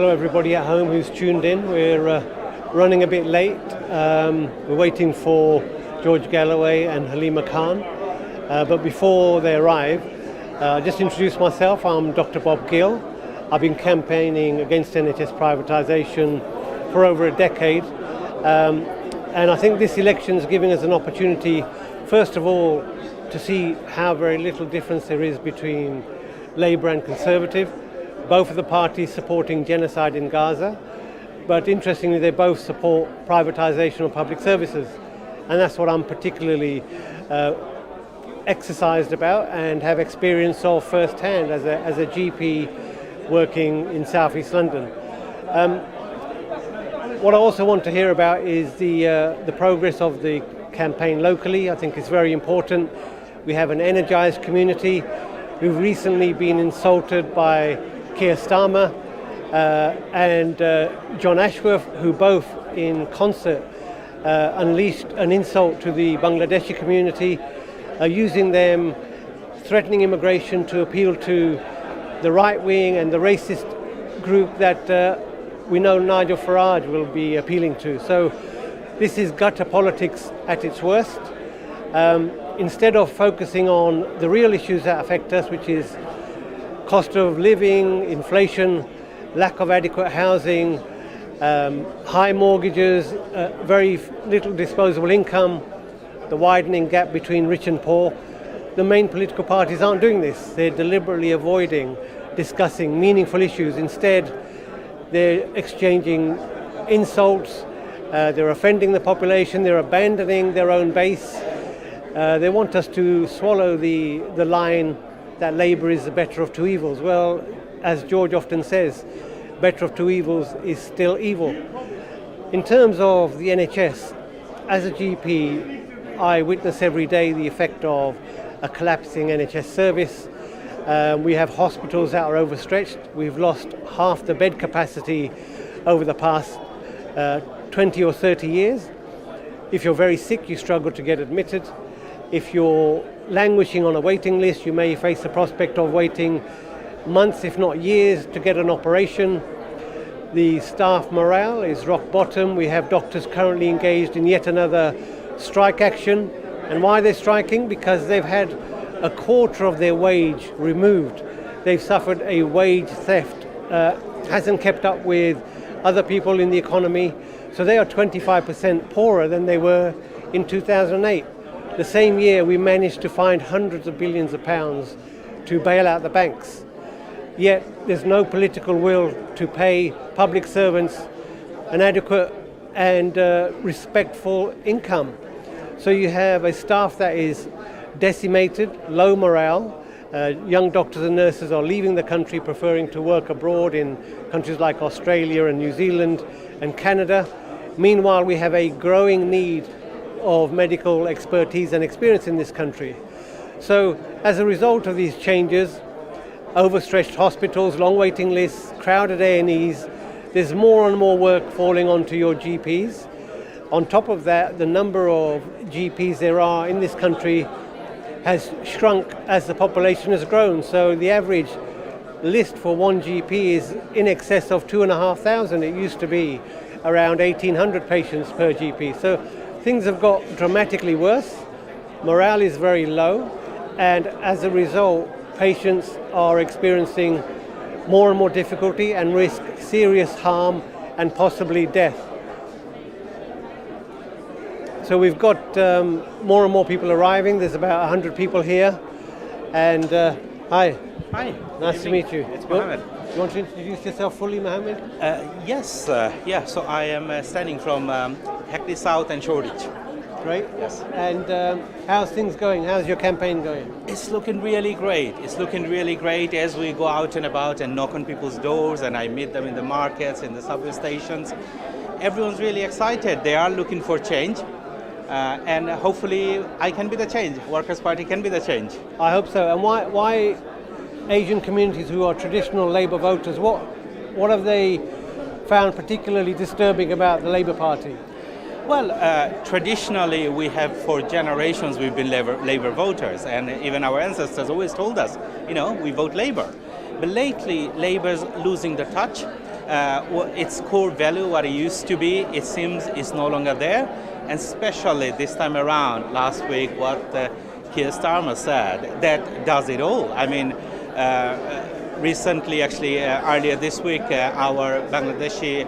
Hello everybody at home who's tuned in. We're running a bit late. We're waiting for George Galloway and Halima Khan. But before they arrive, I'll just introduce myself. I'm Dr. Bob Gill. I've been campaigning against NHS privatisation for over a decade. And I think this election is giving us an opportunity, first of all, to see how very little difference there is between Labour and Conservative. Both of the parties supporting genocide in Gaza, but interestingly they both support privatisation of public services, and that's what I'm particularly exercised about and have experience of firsthand as a GP working in South East London. What I also want to hear about is the progress of the campaign locally. I think it's very important. We have an energised community who've recently been insulted by Keir Starmer and John Ashworth, who both in concert unleashed an insult to the Bangladeshi community, using them, threatening immigration to appeal to the right wing and the racist group that we know Nigel Farage will be appealing to. So this is gutter politics at its worst. Instead of focusing on the real issues that affect us, which is cost of living, inflation, lack of adequate housing, high mortgages, very little disposable income, the widening gap between rich and poor, the main political parties aren't doing this. They're deliberately avoiding discussing meaningful issues. Instead, they're exchanging insults, they're offending the population, they're abandoning their own base. They want us to swallow the line that Labour is the better of two evils. Well, as George often says, better of two evils is still evil. In terms of the NHS, as a GP, I witness every day the effect of a collapsing NHS service. We have hospitals that are overstretched. We've lost half the bed capacity over the past 20 or 30 years. If you're very sick, you struggle to get admitted. If you're languishing on a waiting list, you may face the prospect of waiting months, if not years, to get an operation. The staff morale is rock bottom. We have doctors currently engaged in yet another strike action. And why they're striking? Because they've had a quarter of their wage removed. They've suffered a wage theft, hasn't kept up with other people in the economy. So they are 25% poorer than they were in 2008. The same year we managed to find hundreds of billions of pounds to bail out the banks. Yet there's no political will to pay public servants an adequate and respectful income. So you have a staff that is decimated, low morale. Young doctors and nurses are leaving the country, preferring to work abroad in countries like Australia and New Zealand and Canada. Meanwhile, we have a growing need of medical expertise and experience in this country. So as a result of these changes, overstretched hospitals, long waiting lists, crowded A&Es, there's more and more work falling onto your GPs. On top of that, the number of GPs there are in this country has shrunk as the population has grown. So the average list for one GP is in excess of 2,500. It used to be around 1,800 patients per GP. So things have got dramatically worse. Morale is very low, and as a result, patients are experiencing more and more difficulty and risk serious harm and possibly death. So we've got more and more people arriving. There's about 100 people here. And hi. Hi. Nice to meet you. It's Mohammed. You want to introduce yourself fully, Mohammed? Yes. So I am standing from Hackney South and Shoreditch. Great. Yes. And how's things going? How's your campaign going? It's looking really great. It's looking really great as we go out and about and knock on people's doors, and I meet them in the markets, in the subway stations. Everyone's really excited. They are looking for change. And hopefully I can be the change. Workers' Party can be the change. I hope so. And why Asian communities who are traditional Labour voters, what have they found particularly disturbing about the Labour Party? Well, traditionally we have for generations we've been Labour voters, and even our ancestors always told us, we vote Labour. But lately Labour's losing the touch. its core value, what it used to be, it seems is no longer there. And especially this time around, last week, what Keir Starmer said, that does it all. I mean, recently, actually, earlier this week, our Bangladeshi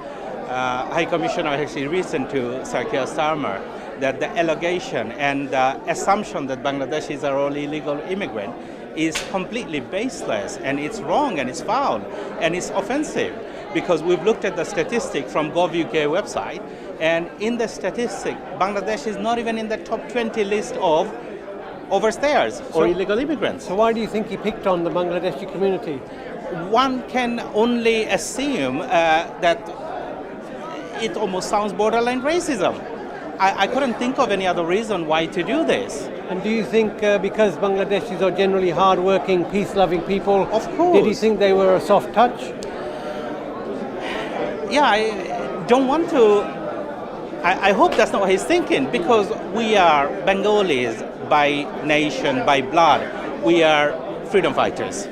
High Commissioner actually listened to Sir Keir Starmer that the allegation and the assumption that Bangladeshis are all illegal immigrants is completely baseless, and it's wrong, and it's foul, and it's offensive. Because we've looked at the statistic from Gov.uk website, and in the statistic, Bangladesh is not even in the top 20 list of overstayers or illegal immigrants. So why do you think he picked on the Bangladeshi community? One can only assume that it almost sounds borderline racism. I couldn't think of any other reason why to do this. And do you think because Bangladeshis are generally hard-working, peace-loving people, of course, did he think they were a soft touch? Yeah, I don't want to. I hope that's not what he's thinking, because we are Bengalis by nation, by blood. We are freedom fighters.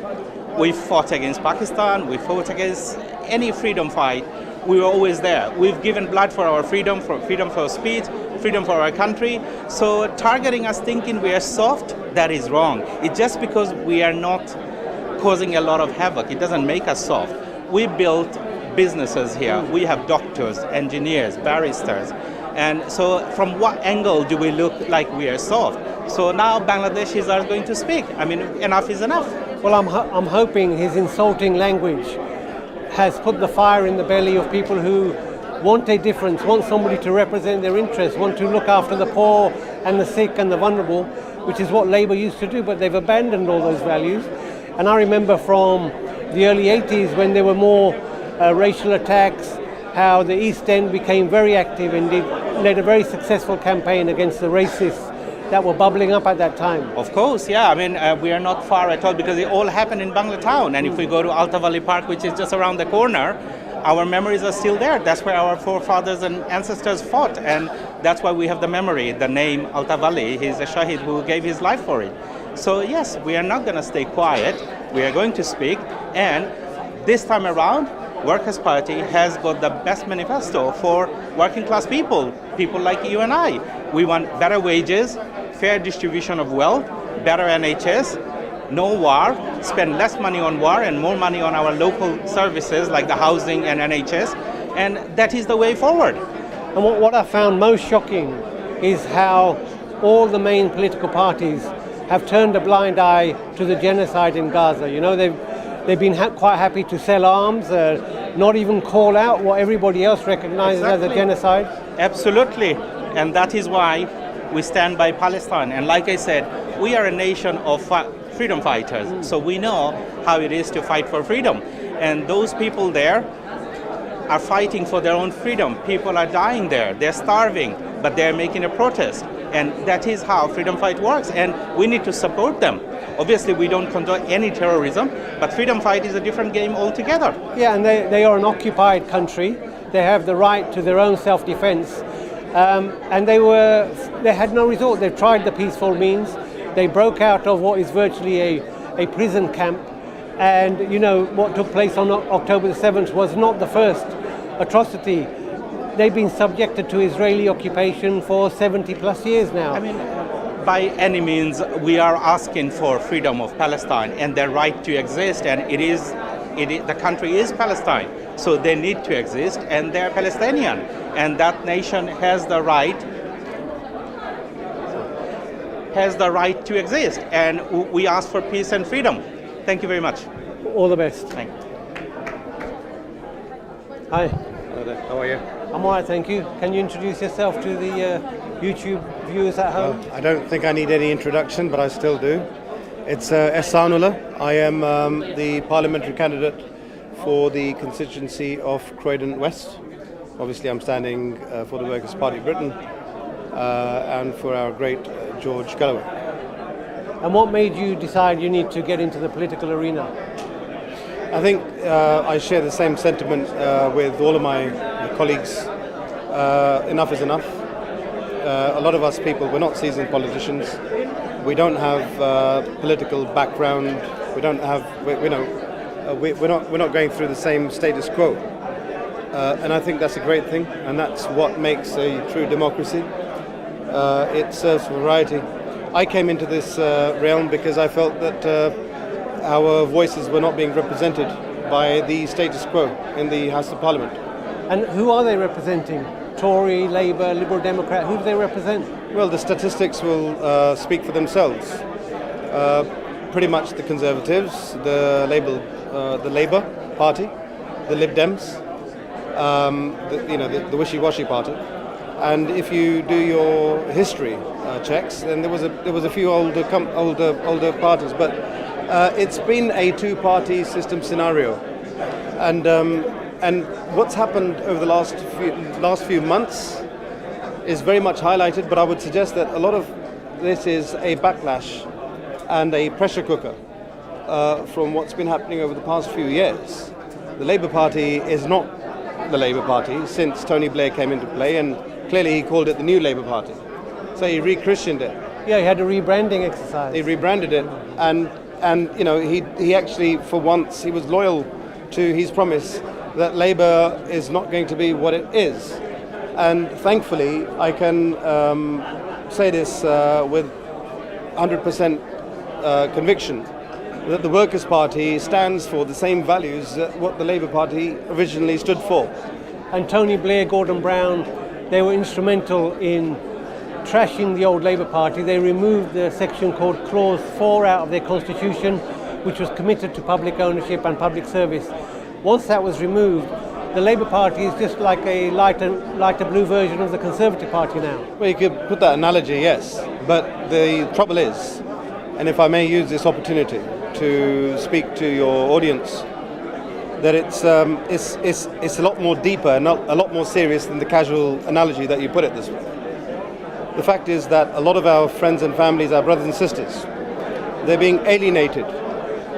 We fought against Pakistan, we fought against any freedom fight. We were always there. We've given blood for our freedom for speech, freedom for our country. So targeting us thinking we are soft, that is wrong. It's just because we are not causing a lot of havoc. It doesn't make us soft. We built businesses here. We have doctors, engineers, barristers. And so from what angle do we look like we are soft? So now Bangladeshis are going to speak. I mean, enough is enough. Well, I'm hoping his insulting language has put the fire in the belly of people who want a difference, want somebody to represent their interests, want to look after the poor and the sick and the vulnerable, which is what Labour used to do, but they've abandoned all those values. And I remember from the early 80s when there were more racial attacks, how the East End became very active and led a very successful campaign against the racists that were bubbling up at that time. Of course, yeah. I mean, we are not far at all, because it all happened in Bangla Town. And if we go to Alta Valley Park, which is just around the corner, our memories are still there. That's where our forefathers and ancestors fought. And that's why we have the memory, the name Alta Valley. He's a Shahid who gave his life for it. So yes, we are not going to stay quiet. We are going to speak. And this time around, Workers' Party has got the best manifesto for working class people, people like you and I. We want better wages, fair distribution of wealth, better NHS, no war, spend less money on war and more money on our local services like the housing and NHS, and that is the way forward. And what I found most shocking is how all the main political parties have turned a blind eye to the genocide in Gaza. You know, they've been quite happy to sell arms, not even call out what everybody else recognizes as a genocide. Absolutely, and that is why we stand by Palestine. And like I said, we are a nation of freedom fighters, so we know how it is to fight for freedom. And those people there are fighting for their own freedom. People are dying there, they're starving, but they're making a protest. And that is how freedom fight works, and we need to support them. Obviously, we don't condone any terrorism, but freedom fight is a different game altogether. Yeah, and they are an occupied country. They have the right to their own self-defense. And they had no resort. They tried the peaceful means. They broke out of what is virtually a prison camp. And, you know, what took place on October the 7th was not the first atrocity. They've been subjected to Israeli occupation for 70 plus years now. I mean, by any means, we are asking for freedom of Palestine and their right to exist, and the country is Palestine, so they need to exist, and they're Palestinian, and that nation has the right to exist, and we ask for peace and freedom. Thank you very much. All the best. Thank you. Hi. Hello there. How are you? I'm all right, thank you. Can you introduce yourself to the YouTube viewers at home? I don't think I need any introduction, but I still do. It's Ehsanullah. I am the parliamentary candidate for the constituency of Croydon West. Obviously, I'm standing for the Workers' Party of Britain and for our great George Galloway. And what made you decide you need to get into the political arena? I think I share the same sentiment with all of my colleagues. Enough is enough. A lot of us people, we're not seasoned politicians. We don't have political background. We don't have, we're not going through the same status quo. and I think that's a great thing, and that's what makes a true democracy. It serves variety. I came into this realm because I felt that our voices were not being represented by the status quo in the House of Parliament. And who are they representing? Tory, Labour, Liberal Democrat, who do they represent? Well, the statistics will speak for themselves. Pretty much the Conservatives, the Labour Party, the Lib Dems, the wishy-washy party. And if you do your history checks, then there was a few older parties, but it's been a two-party system scenario, and what's happened over the last few months is very much highlighted. But I would suggest that a lot of this is a backlash and a pressure cooker from what's been happening over the past few years. The Labour Party is not the Labour Party since Tony Blair came into play, and clearly he called it the New Labour Party. So he re-christened it. Yeah, he had a rebranding exercise. He rebranded it, and he actually, for once, he was loyal to his promise that Labour is not going to be what it is. And thankfully, I can say this with 100% conviction, that the Workers' Party stands for the same values that what the Labour Party originally stood for. And Tony Blair, Gordon Brown, they were instrumental in trashing the old Labour Party. They removed the section called Clause 4 out of their constitution, which was committed to public ownership and public service. Once that was removed, the Labour Party is just like a lighter blue version of the Conservative Party now. Well, you could put that analogy, yes. But the trouble is, and if I may use this opportunity to speak to your audience, that it's a lot more deeper and a lot more serious than the casual analogy that you put it this way. The fact is that a lot of our friends and families, our brothers and sisters, they're being alienated,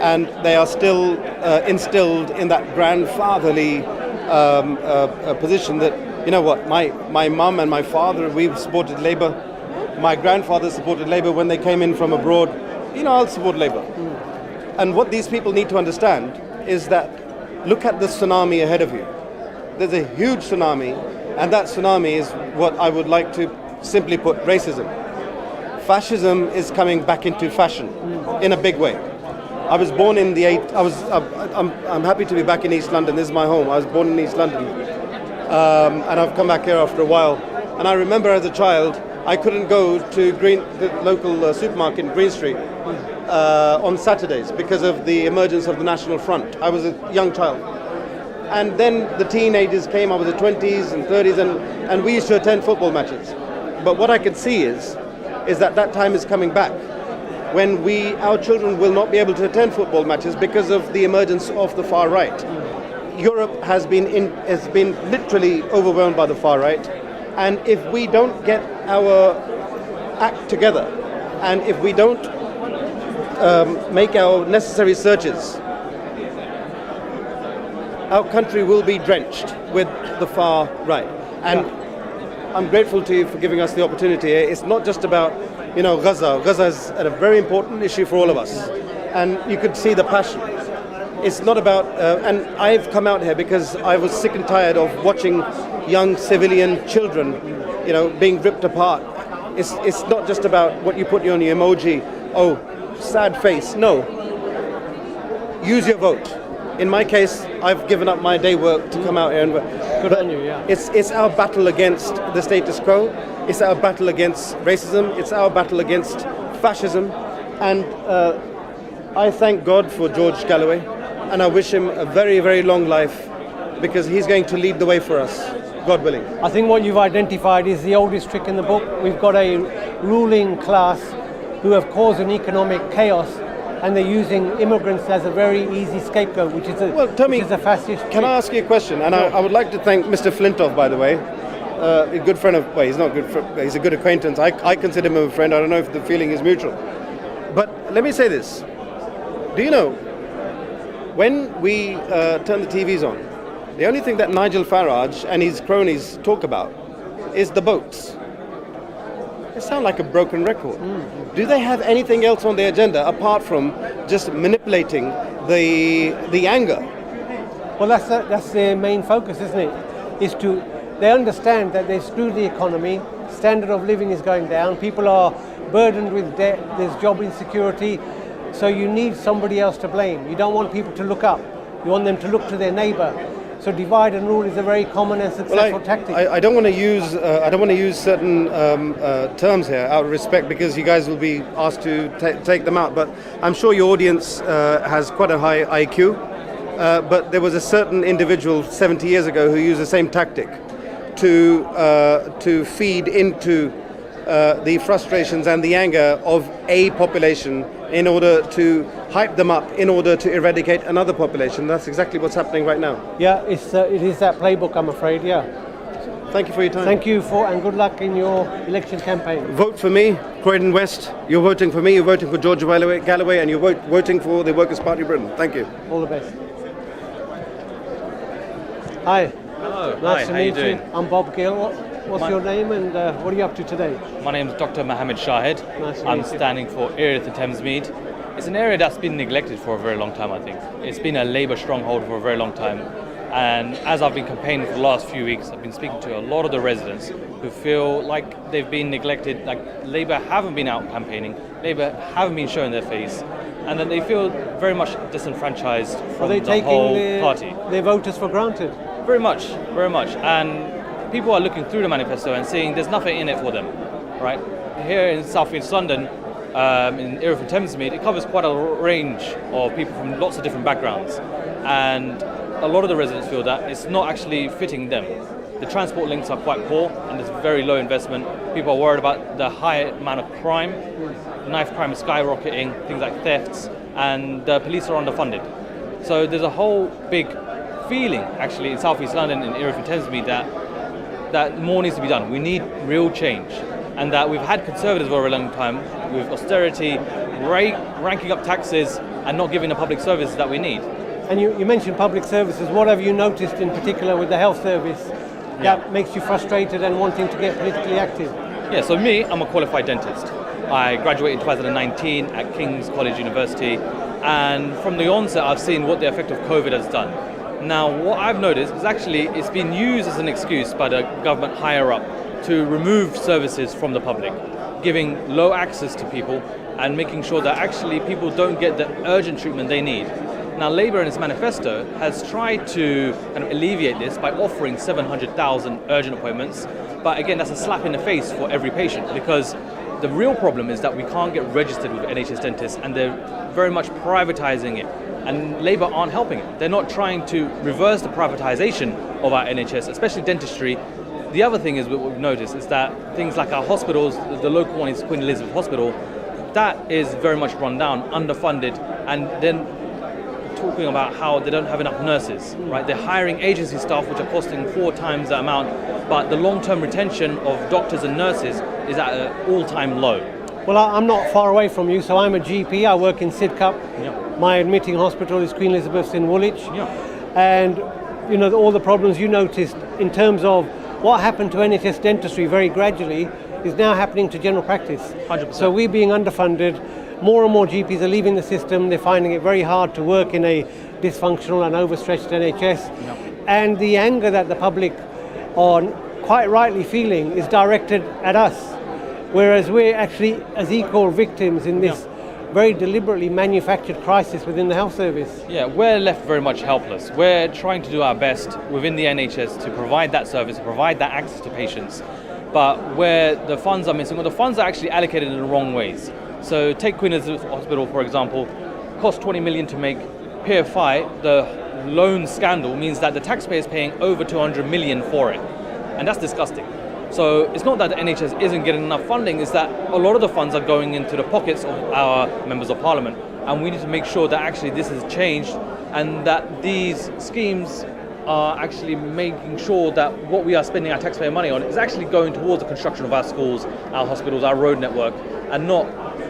and they are still instilled in that grandfatherly position that, you know what, my mum and my father, we've supported Labour. My grandfather supported Labour when they came in from abroad. You know, I'll support Labour. And what these people need to understand is that look at the tsunami ahead of you. There's a huge tsunami, and that tsunami is what I would like to simply put racism. Fascism is coming back into fashion in a big way. I was born in I'm happy to be back in East London. This is my home. I was born in East London, and I've come back here after a while. And I remember as a child, I couldn't go to the local supermarket in Green Street on Saturdays because of the emergence of the National Front. I was a young child. And then the teenagers came, I was in the 20s and 30s, and we used to attend football matches. But what I could see is that time is coming back, when our children will not be able to attend football matches because of the emergence of the far right. Europe has been literally overwhelmed by the far right, and if we don't get our act together, and if we don't make our necessary searches, our country will be drenched with the far right. And I'm grateful to you for giving us the opportunity. It's not just about, Gaza. Gaza is a very important issue for all of us. And you could see the passion. It's not about, and I've come out here because I was sick and tired of watching young civilian children, being ripped apart. It's not just about what you put on your emoji, oh, sad face. No. Use your vote. In my case, I've given up my day work to come out here and vote. Good on you, yeah. It's our battle against the status quo. It's our battle against racism. It's our battle against fascism. And I thank God for George Galloway, and I wish him a very, very long life, because he's going to lead the way for us, God willing. I think what you've identified is the oldest trick in the book. We've got a ruling class who have caused an economic chaos, and they're using immigrants as a very easy scapegoat, which is a fascist. Can I ask you a question? And I would like to thank Mr. Flintoff, by the way, a good friend of. Well, he's not good. He's a good acquaintance. I consider him a friend. I don't know if the feeling is mutual. But let me say this. Do you know, when we turn the TVs on, the only thing that Nigel Farage and his cronies talk about is the boats. They sound like a broken record. Do they have anything else on their agenda apart from just manipulating the anger Well, that's their main focus, isn't it? They understand that they've screwed the economy, standard of living is going down, people are burdened with debt, there's job insecurity, so you need somebody else to blame. You don't want people to look up, you want them to look to their neighbour. So divide and rule is a very common and successful tactic. I don't want to use certain terms here out of respect, because you guys will be asked to take them out. But I'm sure your audience has quite a high IQ. But there was a certain individual 70 years ago who used the same tactic to feed into the frustrations and the anger of a population in order to hype them up, in order to eradicate another population. That's exactly what's happening right now. Yeah, it is that playbook, I'm afraid, yeah. Thank you for your time. Thank you and good luck in your election campaign. Vote for me, Croydon West. You're voting for me, you're voting for George Galloway, and you're voting for the Workers' Party of Britain. Thank you. All the best. Hi. Hello. Nice to Hi, meet how you doing? I'm Bob Gill. What's your name and what are you up to today? My name is Dr. Mohammed Shahid. Nice to I'm meet you. standing for Erith and Thamesmead. It's an area that's been neglected for a very long time, I think. It's been a Labour stronghold for a very long time. And as I've been campaigning for the last few weeks, I've been speaking to a lot of the residents who feel like they've been neglected, like Labour haven't been out campaigning, Labour haven't been showing their face, and that they feel very much disenfranchised from the whole party. Their voters for granted? Very much, very much. And people are looking through the manifesto and seeing there's nothing in it for them, right? Here in South East London, in Erith and Thamesmead, it covers quite a range of people from lots of different backgrounds. And a lot of the residents feel that it's not actually fitting them. The transport links are quite poor and there's very low investment. People are worried about the high amount of crime. Knife crime is skyrocketing, things like thefts, and the police are underfunded. So there's a whole big feeling actually in South East London, in Erith and Thamesmead, that more needs to be done. We need real change. And that we've had Conservatives for a long time with austerity, ranking up taxes and not giving the public services that we need. And you mentioned public services. What have you noticed in particular with the health service that makes you frustrated and wanting to get politically active? Yeah, so me, I'm a qualified dentist. I graduated in 2019 at King's College University, and from the onset I've seen what the effect of COVID has done. Now, what I've noticed is actually it's been used as an excuse by the government higher up to remove services from the public, giving low access to people and making sure that actually people don't get the urgent treatment they need. Now, Labour in its manifesto has tried to kind of alleviate this by offering 700,000 urgent appointments, but again, that's a slap in the face for every patient, because the real problem is that we can't get registered with NHS dentists, and they're very much privatising it. And Labour aren't helping it. They're not trying to reverse the privatisation of our NHS, especially dentistry. The other thing is what we've noticed is that things like our hospitals, the local one is Queen Elizabeth Hospital, that is very much run down, underfunded, and then talking about how they don't have enough nurses, right? They're hiring agency staff which are costing 4 times that amount, but the long-term retention of doctors and nurses is at an all-time low. Well, I'm not far away from you, so I'm a GP. I work in Sidcup. Yeah. My admitting hospital is Queen Elizabeth's in Woolwich. Yeah. And, you know, all the problems you noticed in terms of what happened to NHS dentistry very gradually is now happening to general practice. 100%. So we're being underfunded. More and more GPs are leaving the system. They're finding it very hard to work in a dysfunctional and overstretched NHS. Yeah. And the anger that the public are quite rightly feeling is directed at us, whereas we're actually as equal victims in this very deliberately manufactured crisis within the health service. Yeah, we're left very much helpless. We're trying to do our best within the NHS to provide that service, provide that access to patients, but where the funds are missing, or the funds are actually allocated in the wrong ways. So take Queen Elizabeth Hospital, for example, cost 20 million to make. PFI, the loan scandal, means that the taxpayer is paying over 200 million for it, and that's disgusting. So it's not that the NHS isn't getting enough funding, it's that a lot of the funds are going into the pockets of our members of parliament, and we need to make sure that actually this is changed and that these schemes are actually making sure that what we are spending our taxpayer money on is actually going towards the construction of our schools, our hospitals, our road network, and not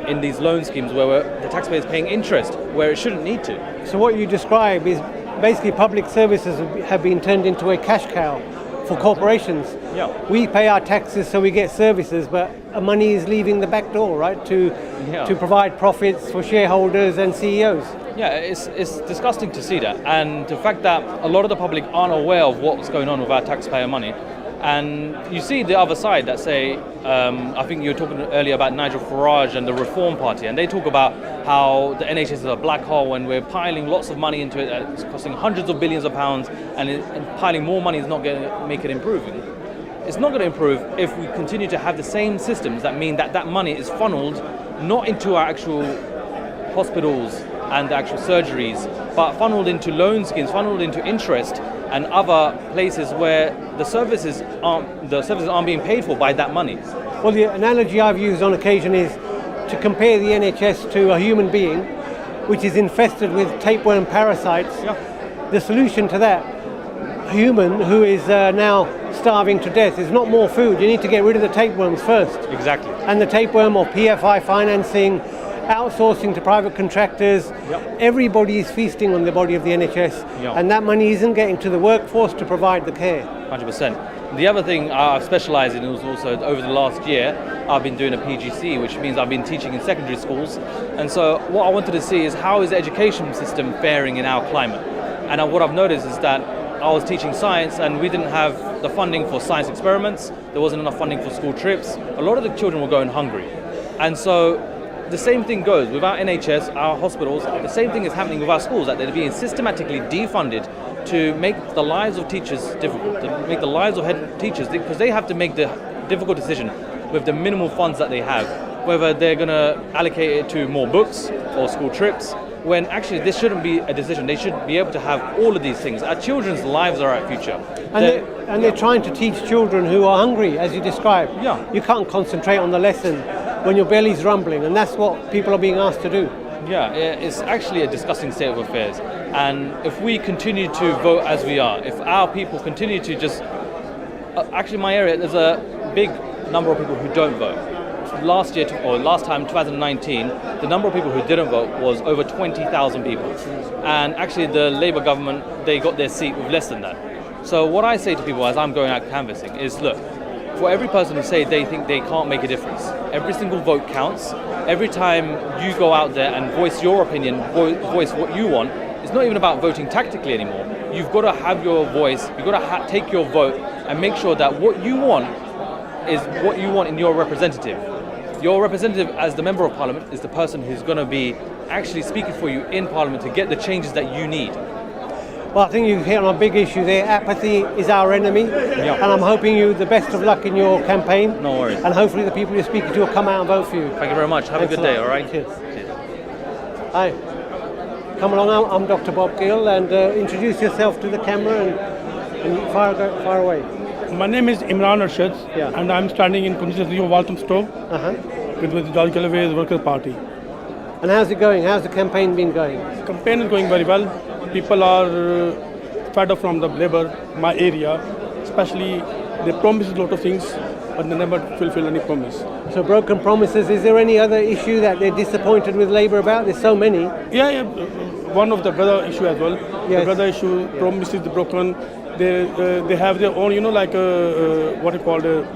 in these loan schemes where the taxpayer is paying interest where it shouldn't need to. So what you describe is basically public services have been turned into a cash cow for corporations. Yeah. We pay our taxes so we get services, but money is leaving the back door, right, to provide profits for shareholders and CEOs. Yeah, it's disgusting to see that, and the fact that a lot of the public aren't aware of what's going on with our taxpayer money. And you see the other side that say, I think you were talking earlier about Nigel Farage and the Reform Party, and they talk about how the NHS is a black hole and we're piling lots of money into it, it's costing hundreds of billions of pounds, and piling more money is not going to make it improving. It's not going to improve if we continue to have the same systems that mean that that money is funneled not into our actual hospitals and the actual surgeries, but funneled into loan schemes, funneled into interest and other places where the services aren't being paid for by that money. Well, the analogy I've used on occasion is to compare the NHS to a human being which is infested with tapeworm parasites. Yeah. The solution to that human who is now starving to death is not more food. You need to get rid of the tapeworms first. Exactly. And the tapeworm of PFI financing, outsourcing to private contractors. Yep. Everybody is feasting on the body of the NHS, Yep. and that money isn't getting to the workforce to provide the care. 100%. The other thing I've specialised in is also over the last year, I've been doing a PGC, which means I've been teaching in secondary schools. And so what I wanted to see is how is the education system faring in our climate? And what I've noticed is that I was teaching science and we didn't have the funding for science experiments. There wasn't enough funding for school trips. A lot of the children were going hungry. And so the same thing goes with our NHS, our hospitals. The same thing is happening with our schools, that they're being systematically defunded to make the lives of teachers difficult, to make the lives of head teachers, because they have to make the difficult decision with the minimal funds that they have, whether they're going to allocate it to more books or school trips, when actually this shouldn't be a decision. They should be able to have all of these things. Our children's lives are our future. And they're trying to teach children who are hungry, as you described. Yeah. You can't concentrate on the lesson when your belly's rumbling, and that's what people are being asked to do. Yeah, it's actually a disgusting state of affairs. And if we continue to vote as we are, if our people continue to just... actually, in my area, there's a big number of people who don't vote. Last time, 2019, the number of people who didn't vote was over 20,000 people. And actually, the Labour government, they got their seat with less than that. So what I say to people as I'm going out canvassing is, look, for every person who say they think they can't make a difference, every single vote counts. Every time you go out there and voice your opinion, voice what you want, it's not even about voting tactically anymore. You've got to have your voice, you've got to take your vote and make sure that what you want is what you want in your representative. Your representative as the Member of Parliament is the person who's going to be actually speaking for you in Parliament to get the changes that you need. Well, I think you hit on a big issue there. Apathy is our enemy, and I'm hoping you the best of luck in your campaign. No worries. And hopefully the people you're speaking to will come out and vote for you. Thank you very much. Have a good day, all right? Cheers. Hi. Come along, I'm Dr. Bob Gill, and introduce yourself to the camera and far away. My name is Imran Arshad, Yeah. and I'm standing in constituency of Walthamstow with George Galloway's Workers' Party. And how's it going? How's the campaign been going? The campaign is going very well. People are fed up from the Labour, my area, especially they promise a lot of things, but they never fulfill any promise. So broken promises. Is there any other issue that they're disappointed with Labour about? There's so many. Yeah. One of the brother issue as well. Yes. The brother issue, promises broken. They have their own, what you call the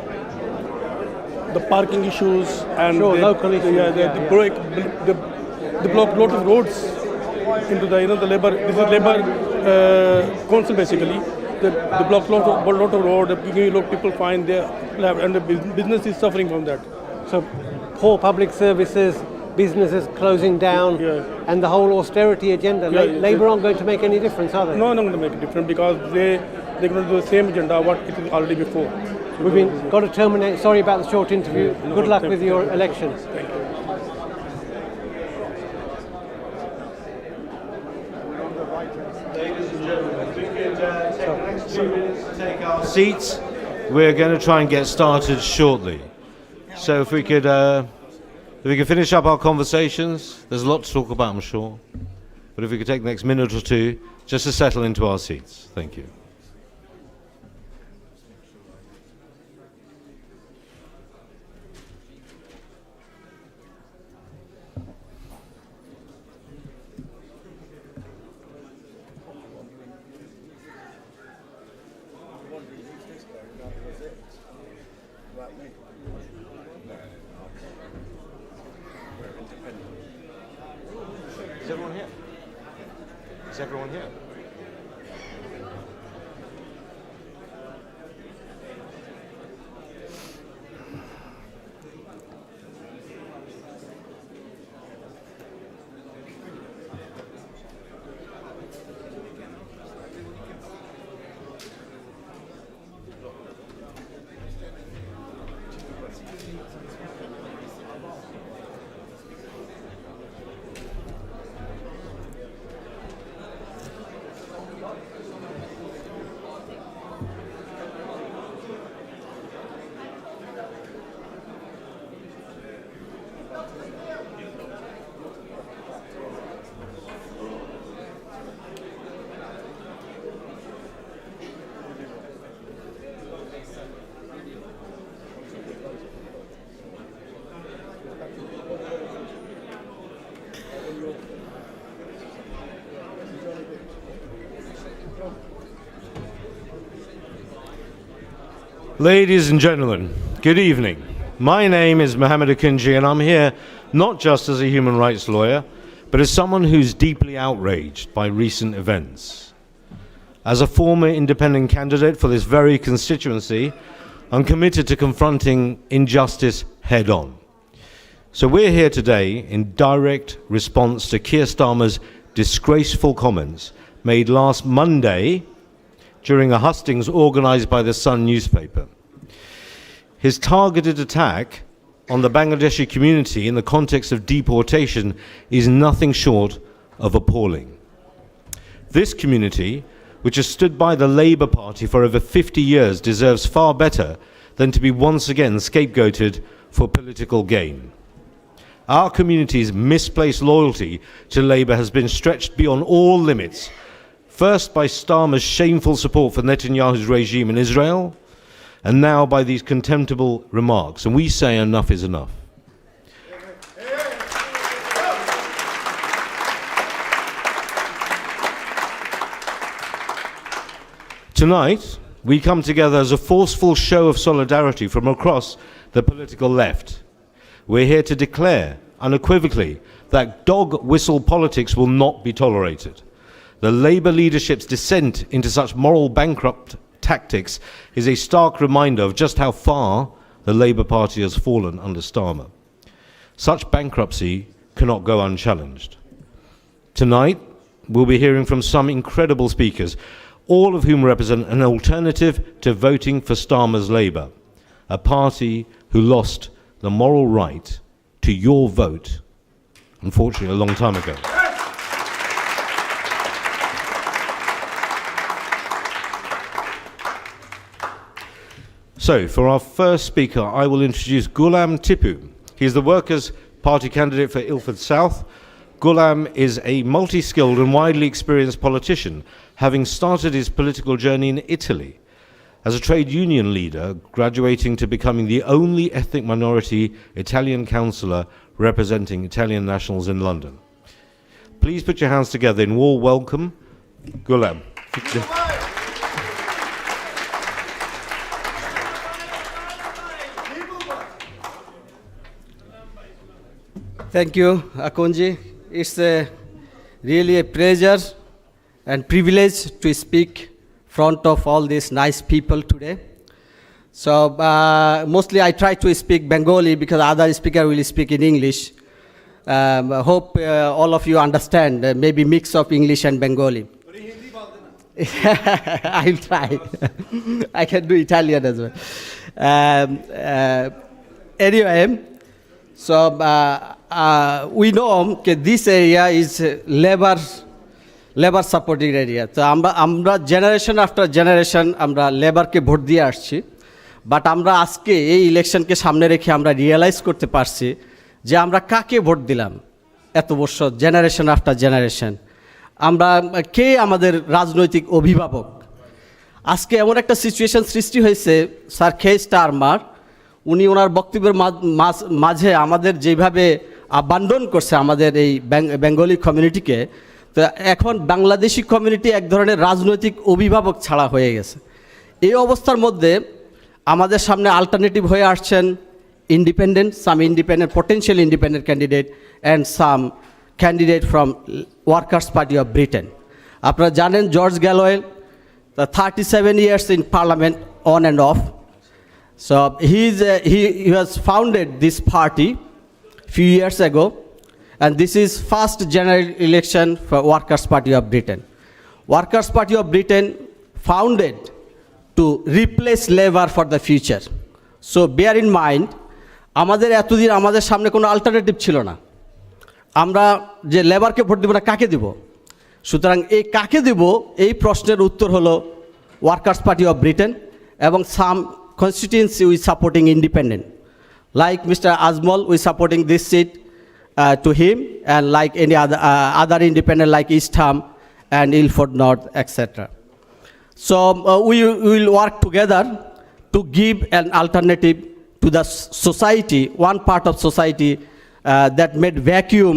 parking issues and local issues. They block a lot of roads into the Labour. This is Labour council basically. They block a lot of road. People find and the business is suffering from that. So poor public services, businesses closing down, and the whole austerity agenda. Labour aren't going to make any difference, are they? No, not going to make a difference because they're going to do the same agenda what it is already before. We've got to terminate. Sorry about the short interview. Good luck with your election. Thank you. Ladies and gentlemen, if we could take the next 2 minutes to take our seats, we're going to try and get started shortly. So if we could finish up our conversations, there's a lot to talk about, I'm sure. But if we could take the next minute or two just to settle into our seats. Thank you. Is everyone here? Is everyone here? Ladies and gentlemen, good evening. My name is Mohammed Akinji, and I'm here not just as a human rights lawyer, but as someone who's deeply outraged by recent events. As a former independent candidate for this very constituency, I'm committed to confronting injustice head-on. So we're here today in direct response to Keir Starmer's disgraceful comments made last Monday during a hustings organised by the Sun newspaper. His targeted attack on the Bangladeshi community in the context of deportation is nothing short of appalling. This community, which has stood by the Labour Party for over 50 years, deserves far better than to be once again scapegoated for political gain. Our community's misplaced loyalty to Labour has been stretched beyond all limits, first by Starmer's shameful support for Netanyahu's regime in Israel, and now by these contemptible remarks. And we say enough is enough. Tonight, we come together as a forceful show of solidarity from across the political left. We're here to declare unequivocally that dog whistle politics will not be tolerated. The Labour leadership's descent into such moral bankrupt tactics is a stark reminder of just how far the Labour Party has fallen under Starmer. Such bankruptcy cannot go unchallenged. Tonight, we'll be hearing from some incredible speakers, all of whom represent an alternative to voting for Starmer's Labour, a party who lost the moral right to your vote, unfortunately, a long time ago. So, for our first speaker, I will introduce Ghulam Tipu. He's the Workers' Party candidate for Ilford South. Ghulam is a multi-skilled and widely experienced politician, having started his political journey in Italy as a trade union leader, graduating to becoming the only ethnic minority Italian councillor representing Italian nationals in London. Please put your hands together in warm welcome, Ghulam. Thank you, Akonji. It's really a pleasure and privilege to speak in front of all these nice people today. So mostly I try to speak Bengali because other speaker will speak in English. I hope all of you understand, maybe mix of English and Bengali. I'll try. I can do Italian as well. Anyway, so we know that this area is labor supporting area. So আমরা generation after generation আমরা লেবারকে vote দিয়ে আসছি, but আমরা আজকে এই ইলেকশনকে সামনে রেখে আমরা রিয়েলাইজ করতে পারছি যে আমরা কাকে ভোট দিলাম এত বছর, জেনারেশন আফটার জেনারেশন। আমরা কে আমাদের রাজনৈতিক অভিভাবক। আজকে এমন একটা সিচুয়েশন সৃষ্টি হয়েছে, স্যার কেইর স্টারমার উনি ওনার বক্তব্যের মাঝে আমাদের যেভাবে আবান্ডন করছে আমাদের এই বেঙ্গলি কমিউনিটিকে, তো এখন বাংলাদেশি কমিউনিটি এক ধরনের রাজনৈতিক অভিভাবক ছাড়া হয়ে গেছে। এই অবস্থার মধ্যে আমাদের সামনে অল্টারনেটিভ হয়ে আসছেন independent, some independent, potential independent candidate and some candidate from Workers' Party of Britain. আপনারা জানেন George Galloway, 37 years in Parliament on and off. So he has founded this party few years ago, and this is first general election for Workers' Party of Britain. Workers' Party of Britain founded to replace Labour for the future. So bear in mind, আমাদের এতদিন আমাদের সামনে কোনো alternative ছিল না। আমরা যে লেবারকে vote দেব না কাকে দেব? সুতরাং এই কাকে দেব এই প্রশ্নের উত্তর হলো ওয়ার্কার্স পার্টি অফ ব্রিটেন এবং some constituency we supporting independent like mister Ajmal we supporting this seat to him, and like any other independent like East Ham and Ilford North, etc. So we will work together to give an alternative to the society, one part of society that made vacuum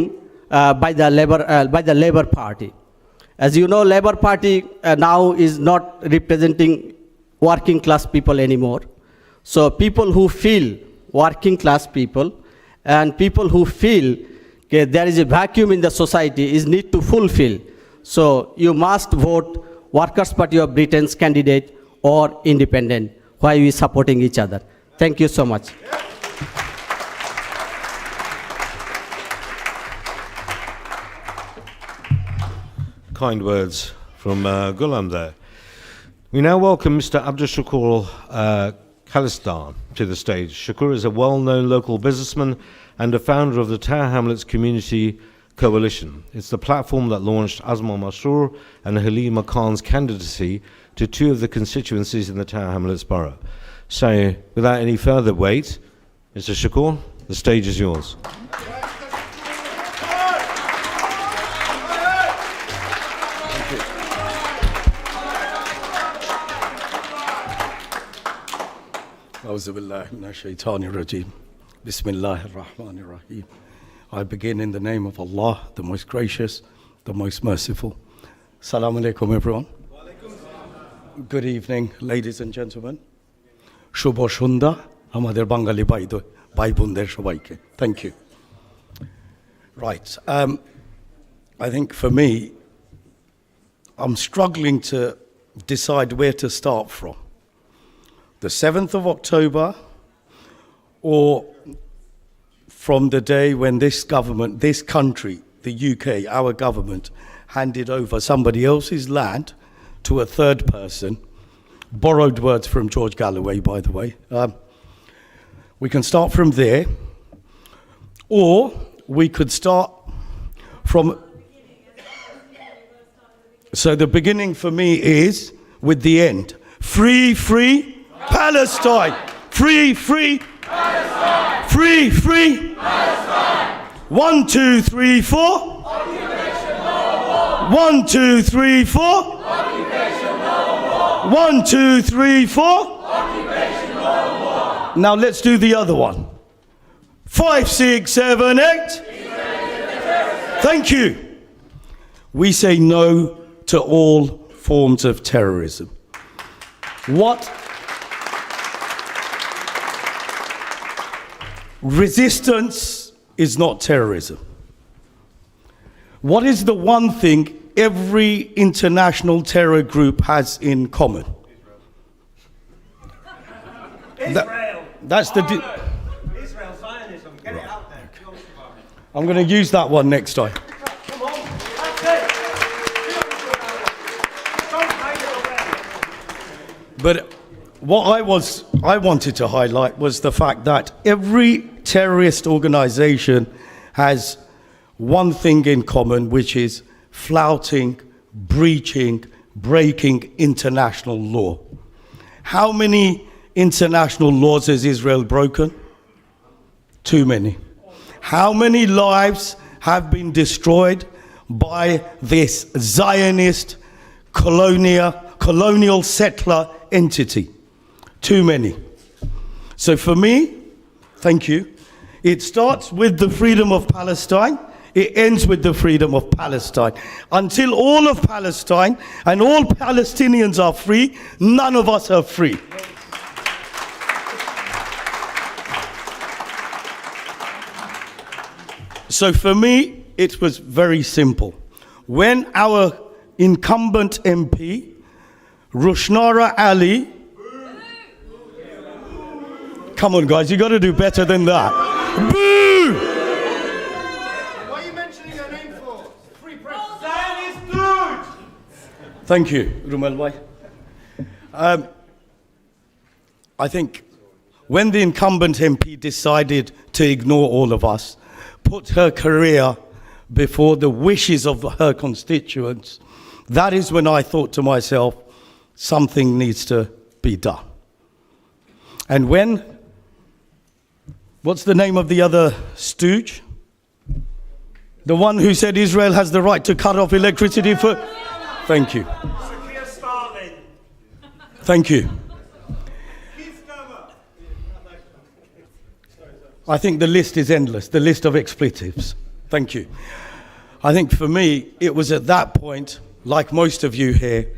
by the Labour Party. As you know, Labour Party now is not representing working class people anymore. So people who feel working class people and people who feel there is a vacuum in the society is need to fulfill. So you must vote Workers' Party of Britain's candidate or independent while we supporting each other. Thank you so much. Kind words from Ghulam there. We now welcome Mr. Abdul Shakur Khalistan to the stage. Shakur is a well-known local businessman and a founder of the Tower Hamlets Community Coalition. It's the platform that launched Ajmal Masroor and Halima Khan's candidacy to two of the constituencies in the Tower Hamlets borough. So, without any further wait, Mr. Shakur, the stage is yours. A'udhu billahi minash shaitanir rajeem. Bismillahir Rahmanir Rahim. I begin in the name of Allah, the most gracious, the most merciful. Assalamu alaikum, everyone. Good evening, ladies and gentlemen. Shubho Shunda, amader Bangali bhai bonder shobaike. Thank you. Right. I think for me, I'm struggling to decide where to start from. The 7th of October, or from the day when this government, this country, the UK, our government, handed over somebody else's land to a third person, borrowed words from George Galloway, by the way. We can start from there, or we could start from... So the beginning for me is with the end. Free, free Palestine! Free, free Palestine! Free, free Palestine! 1, 2, 3, 4. Occupation no war. 1, 2, 3, 4. Occupation no war. 1, 2, 3, 4. Occupation no war. Now let's do the other one. 5, 6, 7, 8. Thank you. We say no to all forms of terrorism. What? Resistance is not terrorism. What is the one thing every international terror group has in common? Israel. That's the... Israel, Zionism. Get it out there. I'm going to use that one next time. Come on. That's it. Don't hide it away. But what I wanted to highlight was the fact that every terrorist organization has one thing in common, which is flouting, breaching, breaking international law. How many international laws has Israel broken? Too many. How many lives have been destroyed by this Zionist colonial settler entity? Too many. So for me, thank you, it starts with the freedom of Palestine, it ends with the freedom of Palestine. Until all of Palestine and all Palestinians are free, none of us are free. So for me, it was very simple. When our incumbent MP, Rushnara Ali, come on guys, you got to do better than that. Boo! What are you mentioning her name for? Free press. Zionist dude! Thank you, Rumal Bhai. I think when the incumbent MP decided to ignore all of us, put her career before the wishes of her constituents, that is when I thought to myself, something needs to be done. And when, what's the name of the other stooge? The one who said Israel has the right to cut off electricity for... Thank you. Thank you. I think the list is endless, the list of expletives. Thank you. I think for me, it was at that point, like most of you here,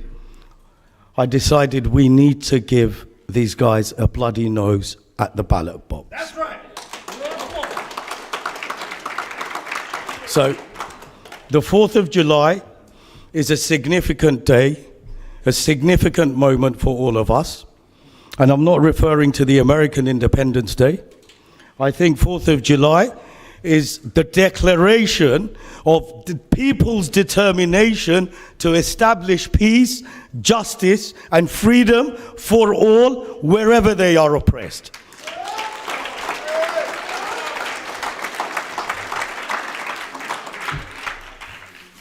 I decided we need to give these guys a bloody nose at the ballot box. That's right. So, the 4th of July is a significant day, a significant moment for all of us. And I'm not referring to the American Independence Day. I think 4th of July is the declaration of the people's determination to establish peace, justice, and freedom for all wherever they are oppressed.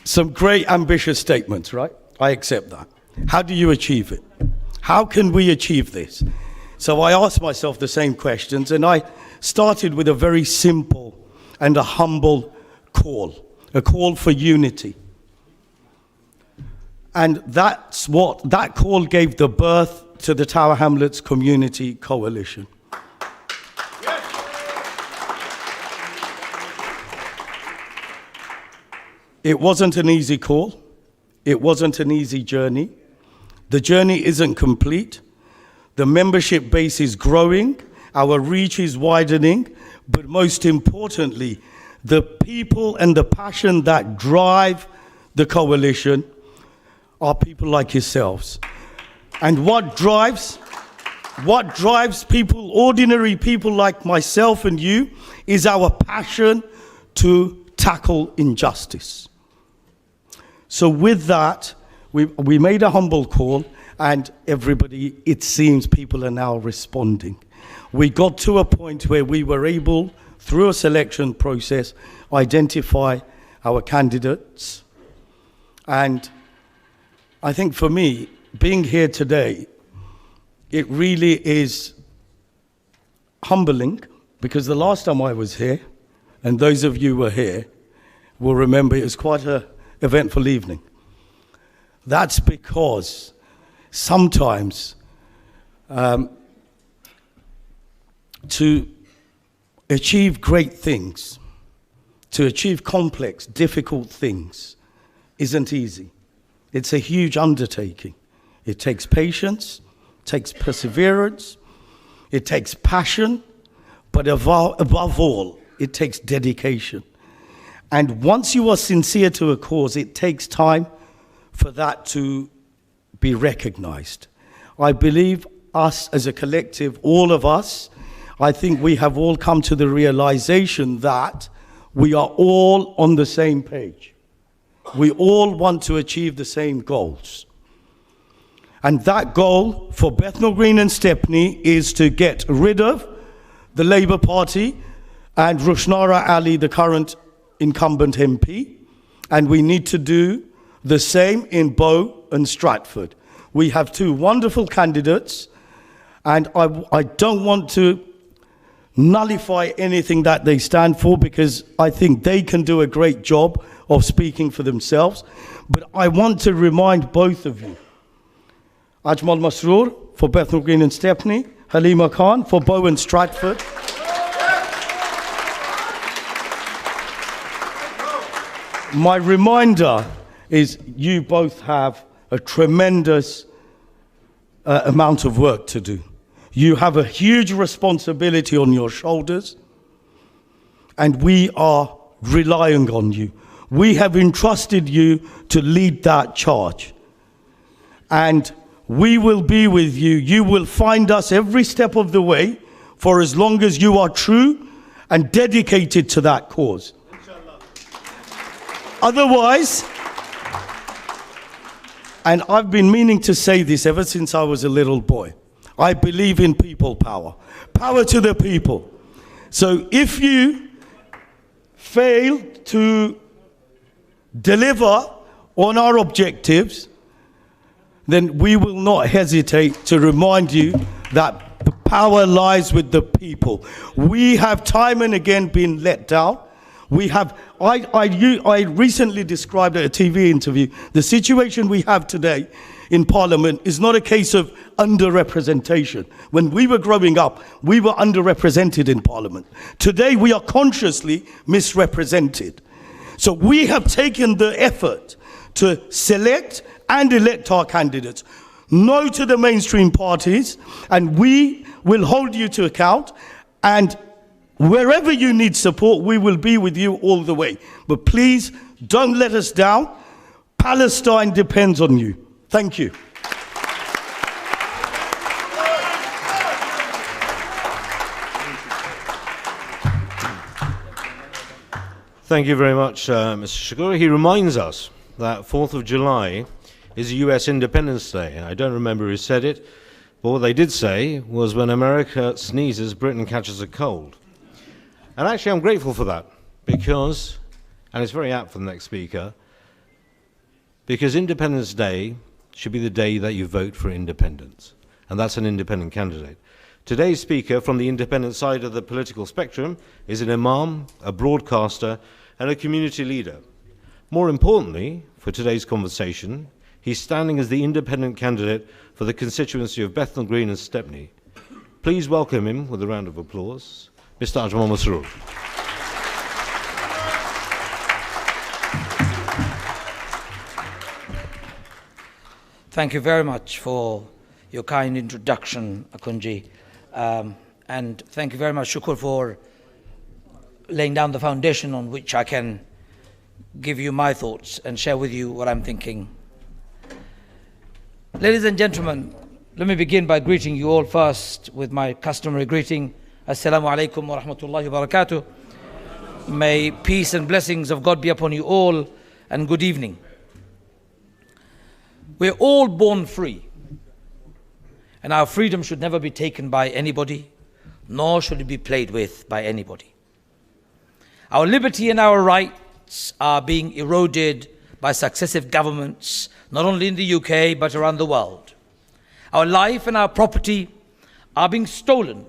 Some great ambitious statements, right? I accept that. How do you achieve it? How can we achieve this? So I asked myself the same questions, and I started with a very simple and a humble call, a call for unity. And that's what, that call gave the birth to the Tower Hamlets Community Coalition. It wasn't an easy call. It wasn't an easy journey. The journey isn't complete. The membership base is growing. Our reach is widening. But most importantly, the people and the passion that drive the coalition are people like yourselves. And what drives people, ordinary people like myself and you, is our passion to tackle injustice. So with that, we made a humble call, and everybody, it seems people are now responding. We got to a point where we were able, through a selection process, identify our candidates. And I think for me, being here today, it really is humbling, because the last time I was here, and those of you who were here will remember it was quite an eventful evening. That's because sometimes to achieve great things, to achieve complex, difficult things, isn't easy. It's a huge undertaking. It takes patience, it takes perseverance, it takes passion, but above all, it takes dedication. And once you are sincere to a cause, it takes time for that to be recognized. I believe us as a collective, all of us, I think we have all come to the realization that we are all on the same page. We all want to achieve the same goals. And that goal for Bethnal Green and Stepney is to get rid of the Labour Party and Rushnara Ali, the current incumbent MP. And we need to do the same in Bow and Stratford. We have two wonderful candidates, and I don't want to nullify anything that they stand for, because I think they can do a great job of speaking for themselves. But I want to remind both of you, Ajmal Masroor for Bethnal Green and Stepney, Halima Khan for Bow and Stratford. My reminder is you both have a tremendous amount of work to do. You have a huge responsibility on your shoulders, and we are relying on you. We have entrusted you to lead that charge. And we will be with you. You will find us every step of the way for as long as you are true and dedicated to that cause. Otherwise, and I've been meaning to say this ever since I was a little boy, I believe in people power. Power to the people. So if you fail to deliver on our objectives, then we will not hesitate to remind you that the power lies with the people. We have time and again been let down. We have, I recently described at a TV interview, the situation we have today in Parliament is not a case of underrepresentation. When we were growing up, we were underrepresented in Parliament. Today we are consciously misrepresented. So we have taken the effort to select and elect our candidates. No to the mainstream parties, and we will hold you to account, and wherever you need support, we will be with you all the way. But please, don't let us down. Palestine depends on you. Thank you. Thank you very much, Mr. Shakur. He reminds us that 4th of July is US Independence Day. I don't remember who said it, but what they did say was when America sneezes, Britain catches a cold. And actually I'm grateful for that because, and it's very apt for the next speaker, because Independence Day should be the day that you vote for independence. And that's an independent candidate. Today's speaker from the independent side of the political spectrum is an imam, a broadcaster, and a community leader. More importantly, for today's conversation, he's standing as the independent candidate for the constituency of Bethnal Green and Stepney. Please welcome him with a round of applause, Mr. Ajmal Masroor. Thank you very much for your kind introduction, Akunji. And thank you very much, Shukur, for laying down the foundation on which I can give you my thoughts and share with you what I'm thinking. Ladies and gentlemen, let me begin by greeting you all first with my customary greeting. Assalamu alaikum wa rahmatullahi wa barakatuh. May peace and blessings of God be upon you all, and good evening. We're all born free, and our freedom should never be taken by anybody, nor should it be played with by anybody. Our liberty and our rights are being eroded by successive governments, not only in the UK, but around the world. Our life and our property are being stolen,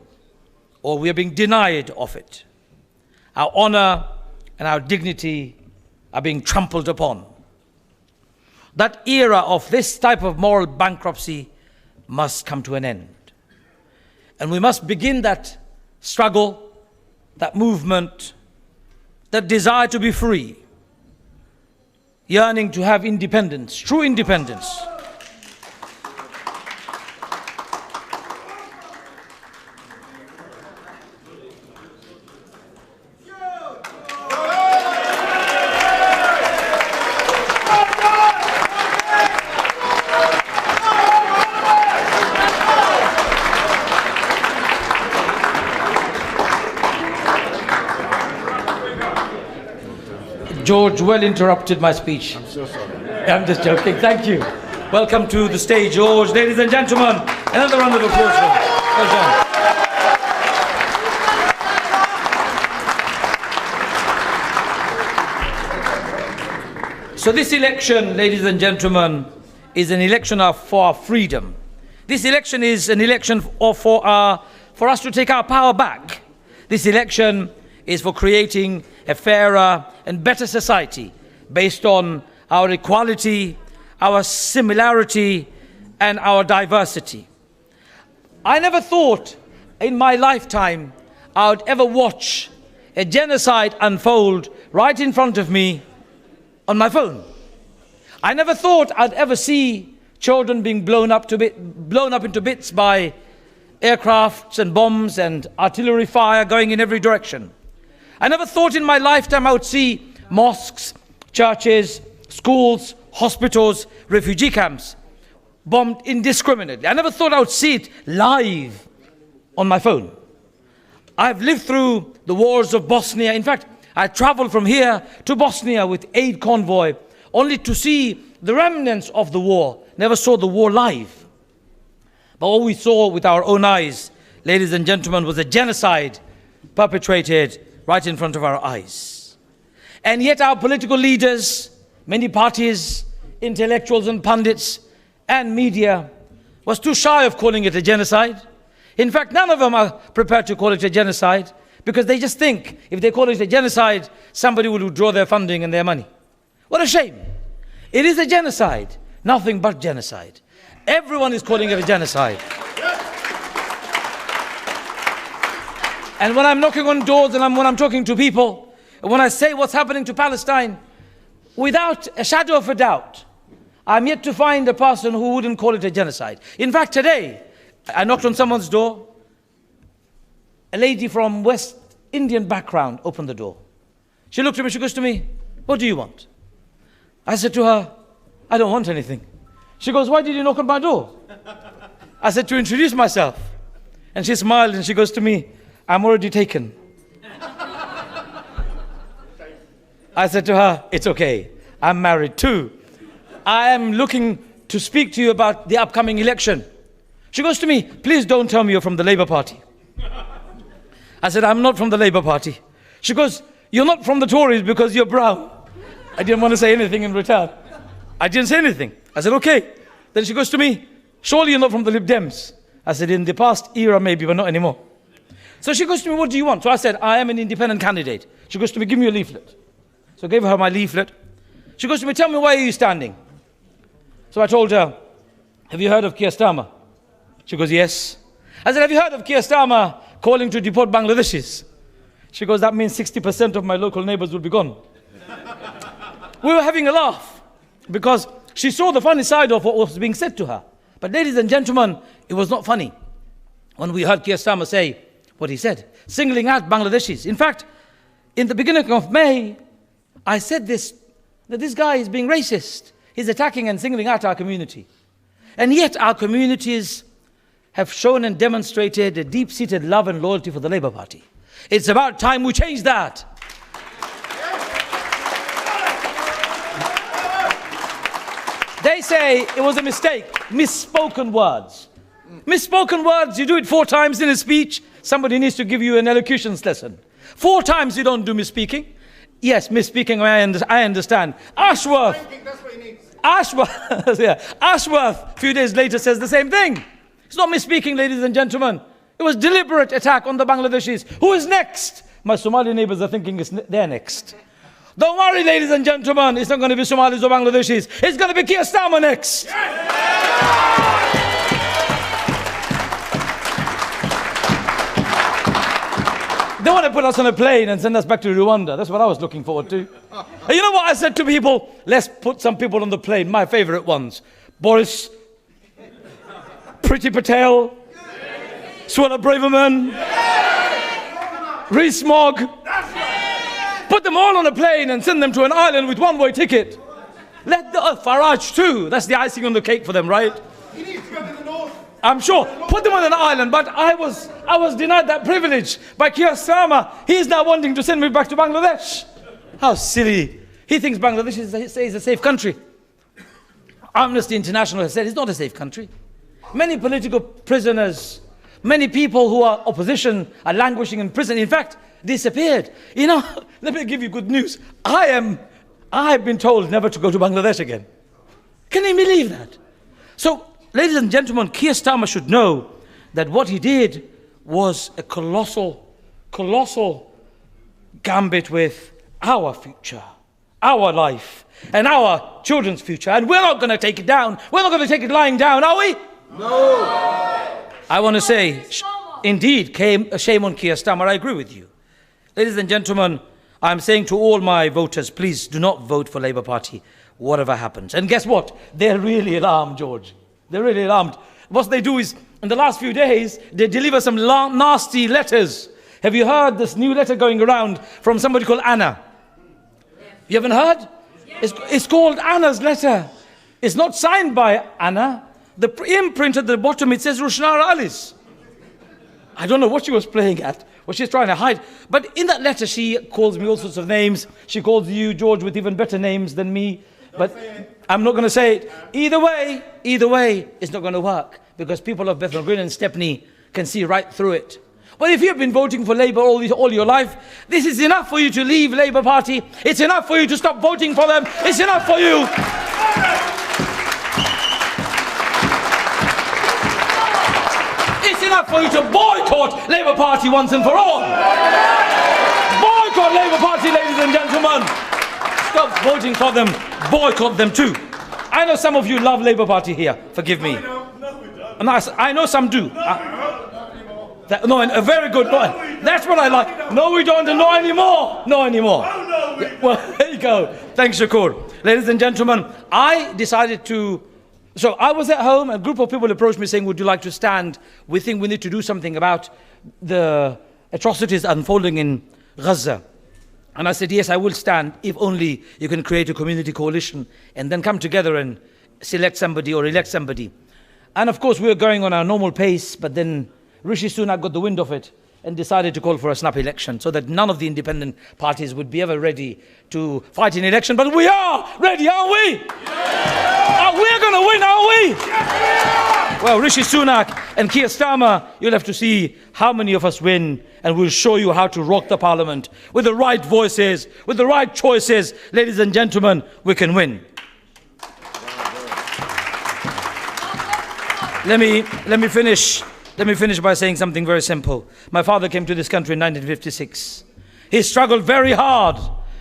or we are being denied of it. Our honor and our dignity are being trampled upon. That era of this type of moral bankruptcy must come to an end. And we must begin that struggle, that movement, that desire to be free, yearning to have independence, true independence. George well interrupted my speech. I'm so sorry. I'm just joking. Thank you. Welcome to the stage, George. Ladies and gentlemen, another round of applause for him. Well done. So this election, ladies and gentlemen, is an election for our freedom. This election is an election for us to take our power back. This election is for creating a fairer and better society based on our equality, our similarity, and our diversity. I never thought in my lifetime I would ever watch a genocide unfold right in front of me on my phone. I never thought I'd ever see children being blown up into bits by aircrafts and bombs and artillery fire going in every direction. I never thought in my lifetime I would see mosques churches, schools, hospitals, refugee camps, bombed indiscriminately. I never thought I would see it live on my phone. I've lived through the wars of Bosnia. In fact, I traveled from here to Bosnia with aid convoy, only to see the remnants of the war. Never saw the war live. But what we saw with our own eyes, ladies and gentlemen, was a genocide perpetrated right in front of our eyes. And yet our political leaders, many parties, intellectuals and pundits and media was too shy of calling it a genocide. In fact, none of them are prepared to call it a genocide because they just think if they call it a genocide, somebody will withdraw their funding and their money. What a shame. It is a genocide, nothing but genocide. Everyone is calling it a genocide. And when I'm knocking on doors and when I'm talking to people, and when I say what's happening to Palestine, without a shadow of a doubt, I'm yet to find a person who wouldn't call it a genocide. In fact, today, I knocked on someone's door. A lady from West Indian background opened the door. She looked at me, she goes to me, "What do you want?" I said to her, "I don't want anything." She goes, "Why did you knock on my door?" I said, "To introduce myself." And she smiled and she goes to me, "I'm already taken." I said to her, "It's okay. I'm married too. I am looking to speak to you about the upcoming election." She goes to me, "Please don't tell me you're from the Labour Party." I said, "I'm not from the Labour Party." She goes, "You're not from the Tories because you're brown." I didn't want to say anything in return. I didn't say anything. I said, "Okay." Then she goes to me, "Surely you're not from the Lib Dems." I said, "In the past era maybe, but not anymore." So she goes to me, "What do you want?" So I said, "I am an independent candidate." She goes to me, "Give me a leaflet." So I gave her my leaflet. She goes to me, "Tell me, why are you standing?" So I told her, "Have you heard of Keir Starmer?" She goes, "Yes." I said, "Have you heard of Keir Starmer calling to deport Bangladeshis?" She goes, "That means 60% of my local neighbors will be gone." We were having a laugh because she saw the funny side of what was being said to her. But ladies and gentlemen, it was not funny when we heard Keir Starmer say what he said, singling out Bangladeshis. In fact, in the beginning of May, I said that this guy is being racist. He's attacking and singling out our community. And yet our communities have shown and demonstrated a deep-seated love and loyalty for the Labour Party. It's about time we change that. They say it was a mistake, misspoken words. Misspoken words, you do it 4 times in a speech, somebody needs to give you an elocution lesson. 4 times you don't do misspeaking. Yes, misspeaking, I understand. Ashworth, a few days later says the same thing. It's not misspeaking, ladies and gentlemen. It was deliberate attack on the Bangladeshis. Who is next? My Somali neighbors are thinking they're next. Don't worry, ladies and gentlemen, it's not going to be Somalis or Bangladeshis. It's going to be Keir Starmer next. They want to put us on a plane and send us back to Rwanda. That's what I was looking forward to. And you know what I said to people? Let's put some people on the plane, my favorite ones. Boris, Priti Patel, Swallow Braverman, Rees-Mogg. Put them all on a plane and send them to an island with one-way ticket. Let the Farage too. That's the icing on the cake for them, right? He needs to go to the north. I'm sure. Put them on an island, but I was denied that privilege by Keir Starmer. He's now wanting to send me back to Bangladesh. How silly. He thinks Bangladesh is a safe country. Amnesty International has said it's not a safe country. Many political prisoners, many people who are opposition are languishing in prison. In fact, disappeared. You know, let me give you good news. I've been told never to go to Bangladesh again. Can you believe that? So, ladies and gentlemen, Keir Starmer should know that what he did was a colossal gambit with our future, our life, and our children's future. And we're not going to take it down. We're not going to take it lying down, are we? No. I want to say, indeed, a shame on Keir Starmer. I agree with you. Ladies and gentlemen, I'm saying to all my voters, please do not vote for Labour Party, whatever happens. And guess what? They're really alarmed, George. They're really alarmed. What they do is, in the last few days, they deliver some nasty letters. Have you heard this new letter going around from somebody called Anna? You haven't heard? It's called Anna's letter. It's not signed by Anna. The imprint at the bottom, it says Rushnara Alice. I don't know what she was playing at, what she's trying to hide. But in that letter, she calls me all sorts of names. She calls you, George, with even better names than me. But I'm not going to say it. Either way, it's not going to work. Because people of Bethnal Green and Stepney can see right through it. But if you've been voting for Labour all your life, this is enough for you to leave Labour Party. It's enough for you to stop voting for them. It's enough for you. It's enough for you to boycott Labour Party once and for all. Boycott Labour Party, ladies and gentlemen. Stop voting for them. Boycott them too. I know some of you love Labour Party here. Forgive me. I know some do. A very good. No, that's what I like. No, we don't. No anymore. No anymore. Well, there you go. Thanks, Shakur. Ladies and gentlemen, I decided to. So I was at home. A group of people approached me saying, "Would you like to stand? We think we need to do something about the atrocities unfolding in Gaza." And I said, "Yes, I will stand if only you can create a community coalition and then come together and select somebody or elect somebody." And of course, we were going on our normal pace, but then Rishi Sunak got the wind of it and decided to call for a snap election so that none of the independent parties would be ever ready to fight an election. But we are ready, aren't we? Yeah! We're going to win, aren't we? Yeah! Well, Rishi Sunak and Keir Starmer, you'll have to see how many of us win, and we'll show you how to rock the parliament with the right voices, with the right choices. Ladies and gentlemen, we can win. Let me finish by saying something very simple. My father came to this country in 1956. He struggled very hard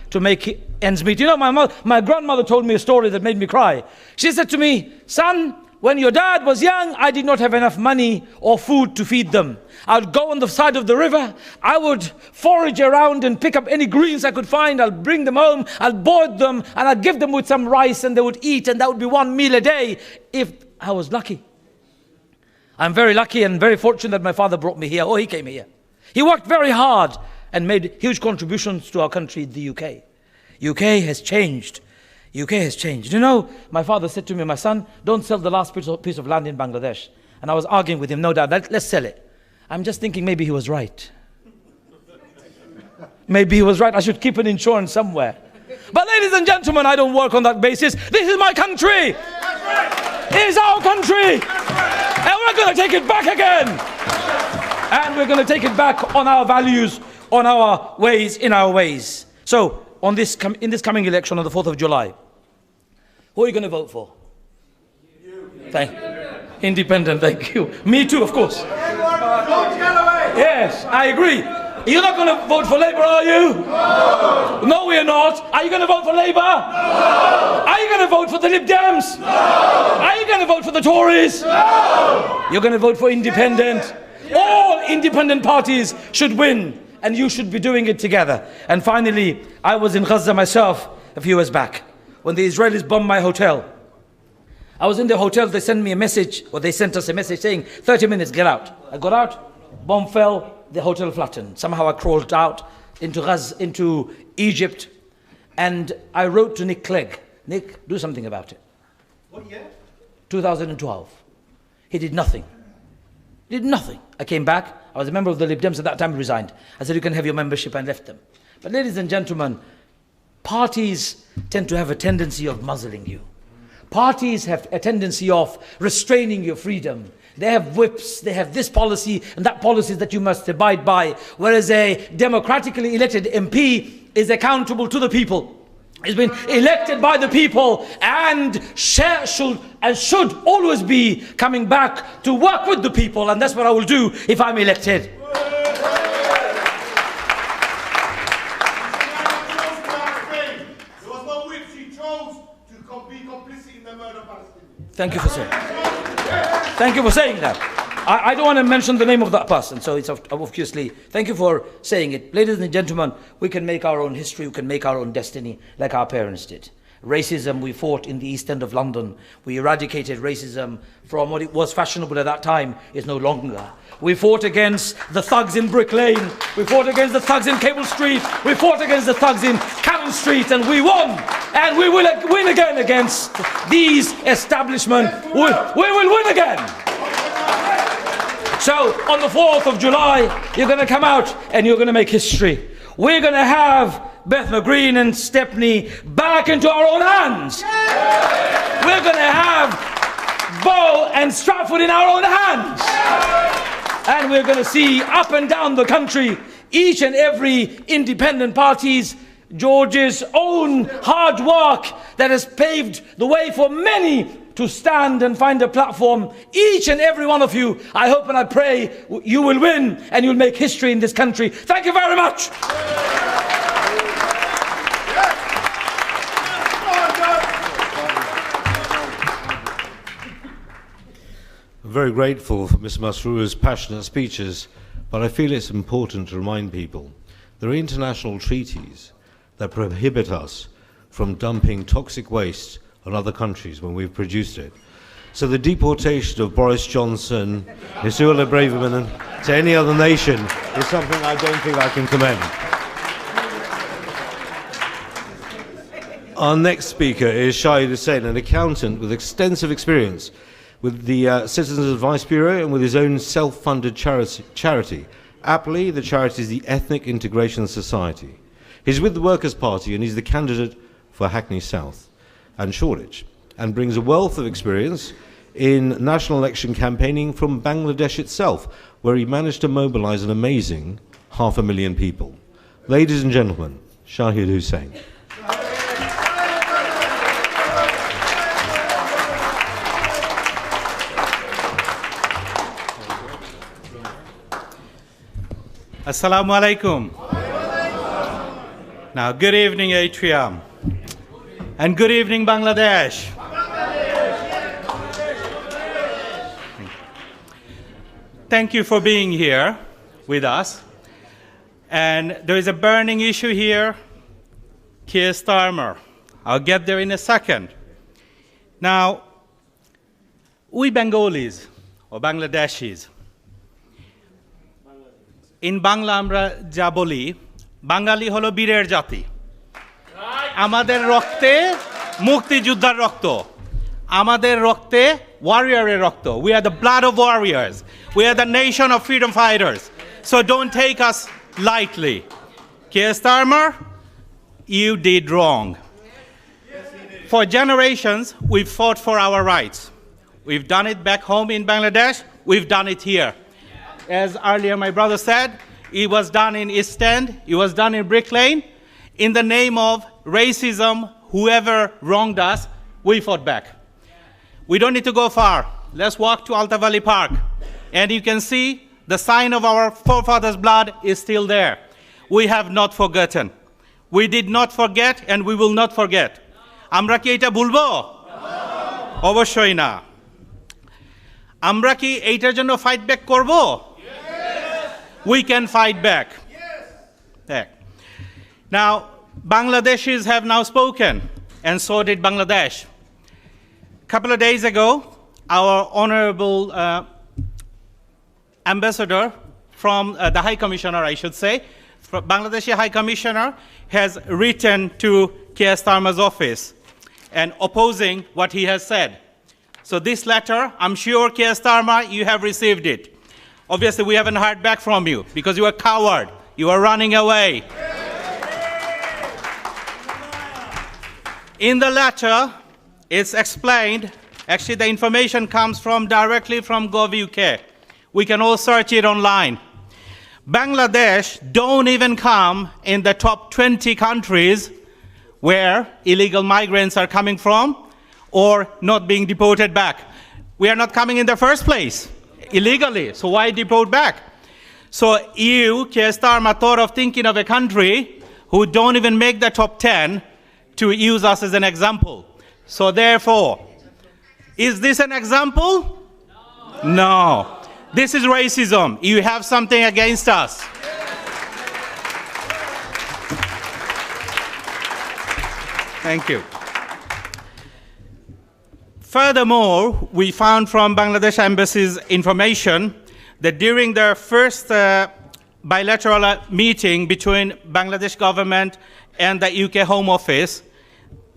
to make ends meet. You know, my grandmother told me a story that made me cry. She said to me, "Son, when your dad was young, I did not have enough money or food to feed them. I would go on the side of the river. I would forage around and pick up any greens I could find. I'll bring them home. I'll boil them and I'll give them with some rice and they would eat, and that would be one meal a day if I was lucky." I'm very lucky and very fortunate that my father brought me here. He came here. He worked very hard and made huge contributions to our country, the UK. UK has changed. UK has changed. You know, my father said to me, "My son, don't sell the last piece of land in Bangladesh." And I was arguing with him, "No, Dad, let's sell it." I'm just thinking maybe he was right. Maybe he was right. I should keep an insurance somewhere. But ladies and gentlemen, I don't work on that basis. This is my country. It is our country. And we're going to take it back again. And we're going to take it back on our values, on our ways, in our ways. So, in this coming election on the 4th of July, who are you going to vote for? Independent, thank you. Me too, of course. Yes, I agree. You're not going to vote for Labour, are you? No. No, we're not. Are you going to vote for Labour? No. Are you going to vote for the Lib Dems? No. Are you going to vote for the Tories? No. You're going to vote for independent. Yeah. All independent parties should win, and you should be doing it together. And finally, I was in Gaza myself a few years back when the Israelis bombed my hotel. I was in the hotel. They sent me a message, or they sent us a message saying, 30 minutes, get out. I got out, bomb fell. The hotel flattened. Somehow I crawled out into Egypt, and I wrote to Nick Clegg. Nick, do something about it. What year? 2012. He did nothing. He did nothing. I came back. I was a member of the Lib Dems at that time, resigned. I said, "You can have your membership," and left them. But ladies and gentlemen, parties tend to have a tendency of muzzling you. Parties have a tendency of restraining your freedom. They have whips, they have this policy and that policy that you must abide by. Whereas a democratically elected MP is accountable to the people. He's been elected by the people and should always be coming back to work with the people. And that's what I will do if I'm elected. Thank you for saying. Thank you for saying that. I don't want to mention the name of that person, so it's obviously, thank you for saying it. Ladies and gentlemen, we can make our own history, we can make our own destiny like our parents did. Racism, we fought in the East End of London. We eradicated racism from what it was fashionable at that time is no longer. We fought against the thugs in Brick Lane. We fought against the thugs in Cable Street. We fought against the thugs in Cannon Downing Street, and we won. And we will win again against these establishments. We will win again. So on the 4th of July, you're going to come out and you're going to make history. We're going to have Beth McGreen and Stepney back into our own hands. We're going to have Bow and Stratford in our own hands. And we're going to see up and down the country, each and every independent party's, George's own hard work that has paved the way for many to stand and find a platform. Each and every one of you, I hope and I pray you will win and you'll make history in this country. Thank you very much. I'm very grateful for Ms. Masroor's passionate speeches, but I feel it's important to remind people there are international treaties that prohibit us from dumping toxic waste on other countries when we've produced it. So the deportation of Boris Johnson, Masroor Braverman, to any other nation is something I don't think I can commend. Our next speaker is Shahid Hussain, an accountant with extensive experience with the Citizens Advice Bureau and with his own self-funded charity. Aptly, the charity is the Ethnic Integration Society. He's with the Workers' Party and he's the candidate for Hackney South and Shoreditch, and brings a wealth of experience in national election campaigning from Bangladesh itself, where he managed to mobilize an amazing 500,000 people. Ladies and gentlemen, Shahid Hussain. Assalamu alaikum. Now, good evening, Atrium. And good evening, Bangladesh. Thank you for being here with us. And there is a burning issue here, Keir Starmer. I'll get there in a second. Now, we Bengalis, or Bangladeshis, in Bangla আমরা যা বলি, বাঙালি হলো বীরের জাতি। আমাদের রক্তে মুক্তিযোদ্ধার রক্ত, আমাদের রক্তে warrior রক্ত. We are the blood of warriors. We are the nation of freedom fighters. So don't take us lightly. Keir Starmer, you did wrong. For generations, we've fought for our rights. We've done it back home in Bangladesh. We've done it here. As earlier my brother said, it was done in East End, it was done in Brick Lane. In the name of racism, whoever wronged us, we fought back. We don't need to go far. Let's walk to Alta Valley Park. And you can see the sign of our forefathers' blood is still there. We have not forgotten. We did not forget and we will not forget. Amra ki eta bhulbo? Obosshoi na. Amra ki eitar jonno fight back korbo? We can fight back. Yes. Now, Bangladeshis have now spoken, and so did Bangladesh. A couple of days ago, our honorable ambassador from the High Commissioner, I should say, Bangladeshi High Commissioner, has written to Keir Starmer's office and opposing what he has said. So this letter, I'm sure, Keir Starmer, you have received it. Obviously, we haven't heard back from you because you are a coward. You are running away. In the letter, it's explained, actually the information comes directly from Gov.uk. We can all search it online. Bangladesh don't even come in the top 20 countries where illegal migrants are coming from or not being deported back. We are not coming in the first place. Illegally, so why deport back? So you, Keir Starmer, thought of thinking of a country who don't even make the top 10 to use us as an example. So therefore, is this an example? No. This is racism. You have something against us. Thank you. Furthermore, we found from Bangladesh Embassy's information that during their first bilateral meeting between Bangladesh government and the UK Home Office,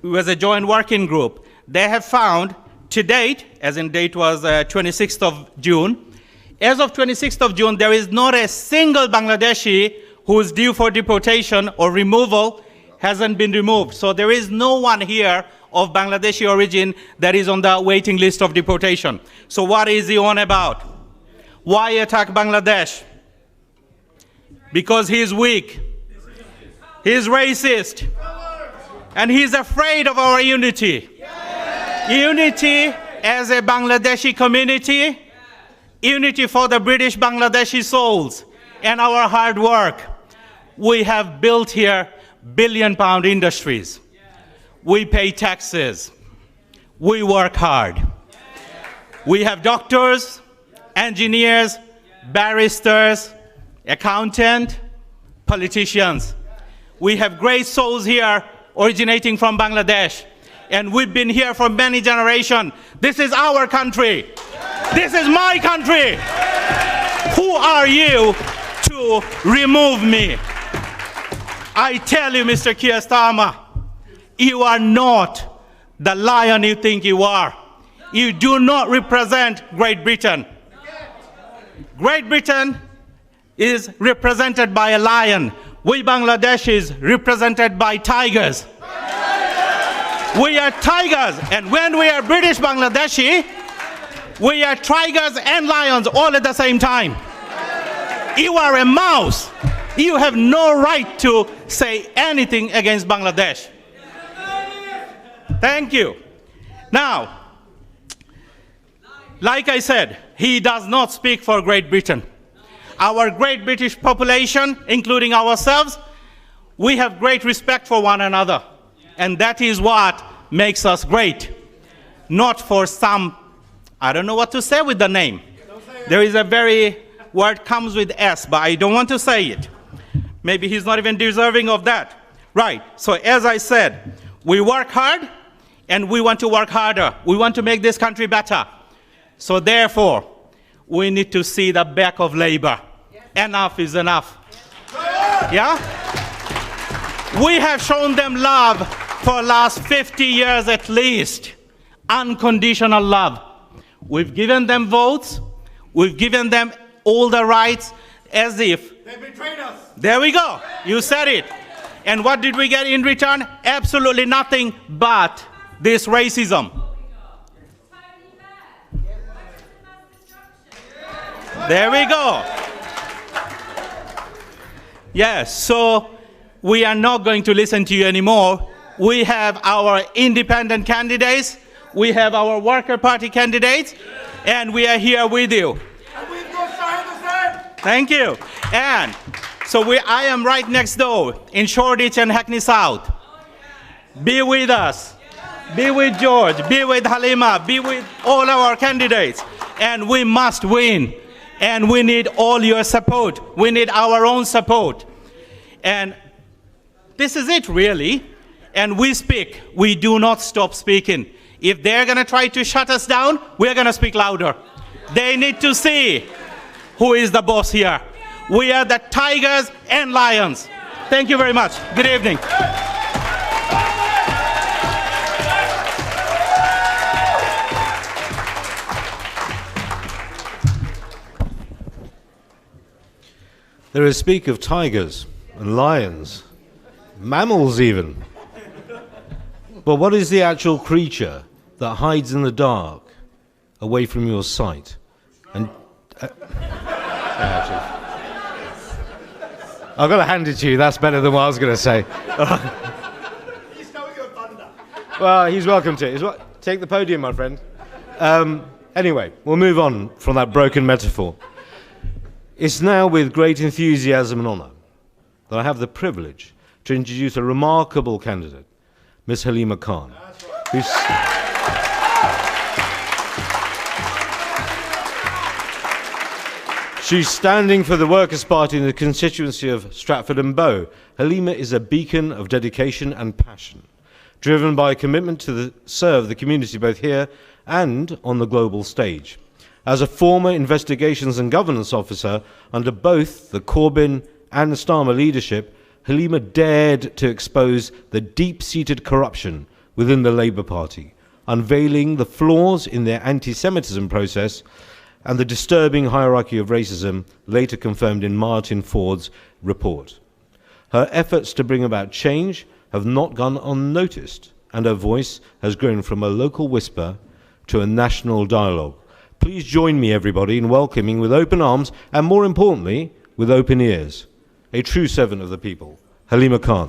was a joint working group. They have found to date, as in date was 26th of June, as of 26th of June, there is not a single Bangladeshi who is due for deportation or removal hasn't been removed. So there is no one here of Bangladeshi origin that is on the waiting list of deportation. So what is he on about? Why attack Bangladesh? Because he's weak, he's racist, and he's afraid of our unity. Unity as a Bangladeshi community, unity for the British Bangladeshi souls, and our hard work. We have built here billion-pound industries. We pay taxes. We work hard. We have doctors, engineers, barristers, accountants, politicians. We have great souls here originating from Bangladesh. And we've been here for many generations. This is our country. This is my country. Who are you to remove me? I tell you, Mr. Keir Starmer, you are not the lion you think you are. You do not represent Great Britain. Great Britain is represented by a lion. We Bangladeshis represented by tigers. We are tigers, and when we are British Bangladeshi, we are tigers and lions all at the same time. You are a mouse. You have no right to say anything against Bangladesh. Thank you. Now, like I said, he does not speak for Great Britain. Our great British population, including ourselves, we have great respect for one another. And that is what makes us great. Not for some, I don't know what to say with the name. There is a very word comes with S, but I don't want to say it. Maybe he's not even deserving of that. Right, so as I said, we work hard and we want to work harder. We want to make this country better. So therefore, we need to see the back of Labour. Enough is enough. Yeah? We have shown them love for the last 50 years at least. Unconditional love. We've given them votes. We've given them all the rights as if They betrayed us. There we go. You said it. And what did we get in return? Absolutely nothing but this racism. There we go. Yes, so we are not going to listen to you anymore. We have our independent candidates. We have our Worker Party candidates. And we are here with you. And we've got Shahid. Thank you. And so I am right next door in Shoreditch and Hackney South. Be with us. Be with George. Be with Halima. Be with all our candidates. And we must win. And we need all your support. We need our own support. And this is it, really. And we speak. We do not stop speaking. If they're going to try to shut us down, we're going to speak louder. They need to see who is the boss here. We are the tigers and lions. Thank you very much. Good evening. There is speak of tigers and lions, mammals even. But what is the actual creature that hides in the dark, away from your sight? And I've got to hand it to you. That's better than what I was going to say. He's stole your thunder. Well, he's welcome to it. Take the podium, my friend. Anyway, we'll move on from that broken metaphor. It's now with great enthusiasm and honour that I have the privilege to introduce a remarkable candidate, Miss Halima Khan. Who's She's standing for the Workers' Party in the constituency of Stratford&Bow. Halima is a beacon of dedication and passion, driven by a commitment to serve the community both here and on the global stage. As a former investigations and governance officer under both the Corbyn and Starmer leadership, Halima dared to expose the deep-seated corruption within the Labour Party, unveiling the flaws in their anti-Semitism process and the disturbing hierarchy of racism later confirmed in Martin Ford's report. Her efforts to bring about change have not gone unnoticed, and her voice has grown from a local whisper to a national dialogue. Please join me, everybody, in welcoming with open arms and, more importantly, with open ears, a true servant of the people, Halima Khan.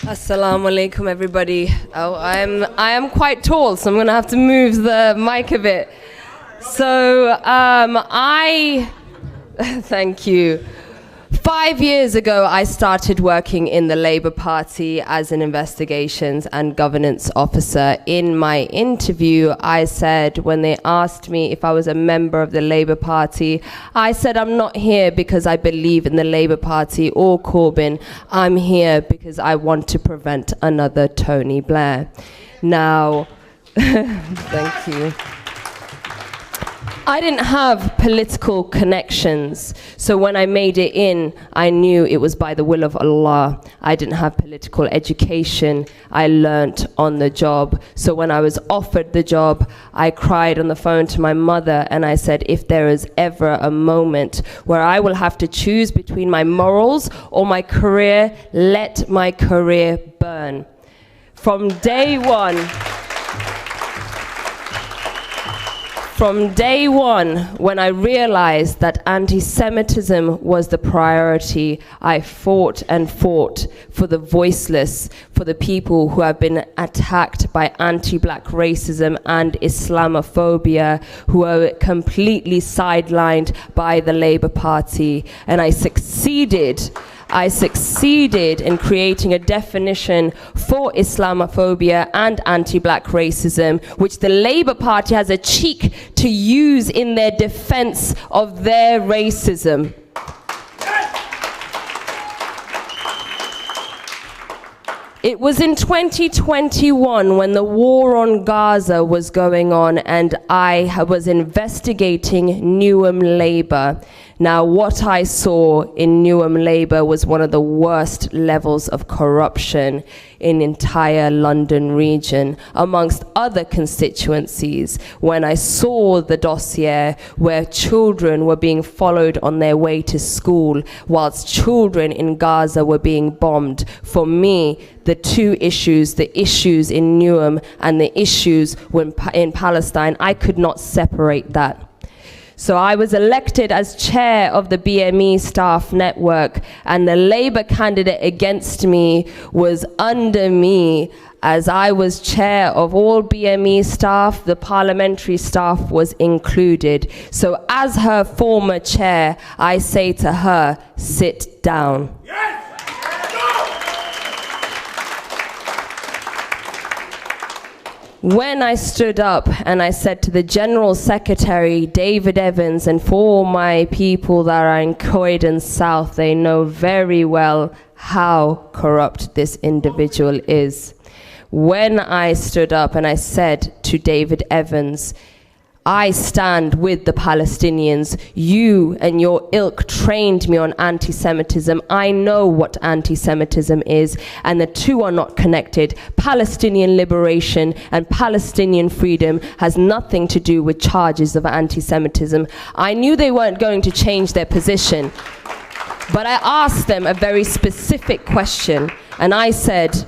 Assalamu alaikum, everybody. Oh, I am quite tall, so I'm going to have to move the mic a bit. So thank you. 5 years ago, I started working in the Labour Party as an investigations and governance officer. In my interview, I said, when they asked me if I was a member of the Labour Party, I said, I'm not here because I believe in the Labour Party or Corbyn. I'm here because I want to prevent another Tony Blair. Now, thank you. I didn't have political connections, so when I made it in, I knew it was by the will of Allah. I didn't have political education. I learnt on the job. So when I was offered the job, I cried on the phone to my mother and I said, if there is ever a moment where I will have to choose between my morals or my career, let my career burn. From day one, when I realized that anti-Semitism was the priority, I fought and fought for the voiceless, for the people who have been attacked by anti-black racism and Islamophobia, who are completely sidelined by the Labour Party. And I succeeded in creating a definition for Islamophobia and anti-black racism, which the Labour Party has a cheek to use in their defense of their racism. It was in 2021 when the war on Gaza was going on and I was investigating Newham Labour. Now, what I saw in Newham Labour was one of the worst levels of corruption in entire London region, amongst other constituencies. When I saw the dossier where children were being followed on their way to school, whilst children in Gaza were being bombed, for me, the two issues, the issues in Newham and the issues in Palestine, I could not separate that. So I was elected as chair of the BME staff network, and the Labour candidate against me was under me. As I was chair of all BME staff, the parliamentary staff was included. So as her former chair, I say to her, sit down. Yes! When I stood up and I said to the General Secretary, David Evans, and for all my people that are in Croydon South, they know very well how corrupt this individual is. When I stood up and I said to David Evans, I stand with the Palestinians. You and your ilk trained me on anti-Semitism. I know what anti-Semitism is, and the two are not connected. Palestinian liberation and Palestinian freedom has nothing to do with charges of anti-Semitism. I knew they weren't going to change their position, but I asked them a very specific question, and I said,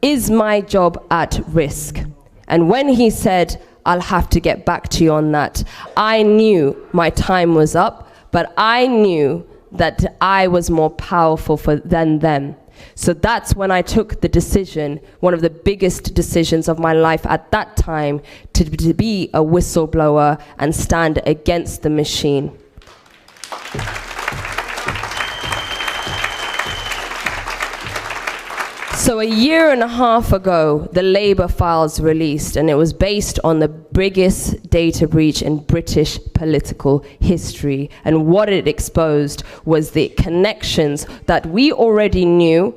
is my job at risk? And when he said, I'll have to get back to you on that, I knew my time was up, but I knew that I was more powerful than them. So that's when I took the decision, one of the biggest decisions of my life at that time, to be a whistleblower and stand against the machine. So a year and a half ago, the Labour files released, and it was based on the biggest data breach in British political history. And what it exposed was the connections that we already knew,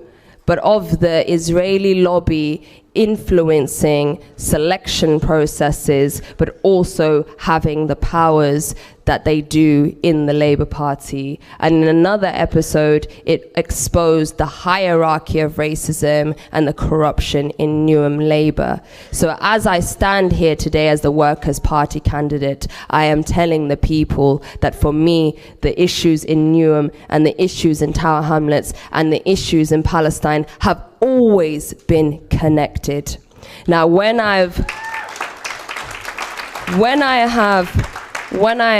but of the Israeli lobby influencing selection processes, but also having the powers that they do in the Labour Party. And in another episode, it exposed the hierarchy of racism and the corruption in Newham Labour. So as I stand here today as the Workers' Party candidate, I am telling the people that for me, the issues in Newham and the issues in Tower Hamlets and the issues in Palestine have always been connected. Now, when I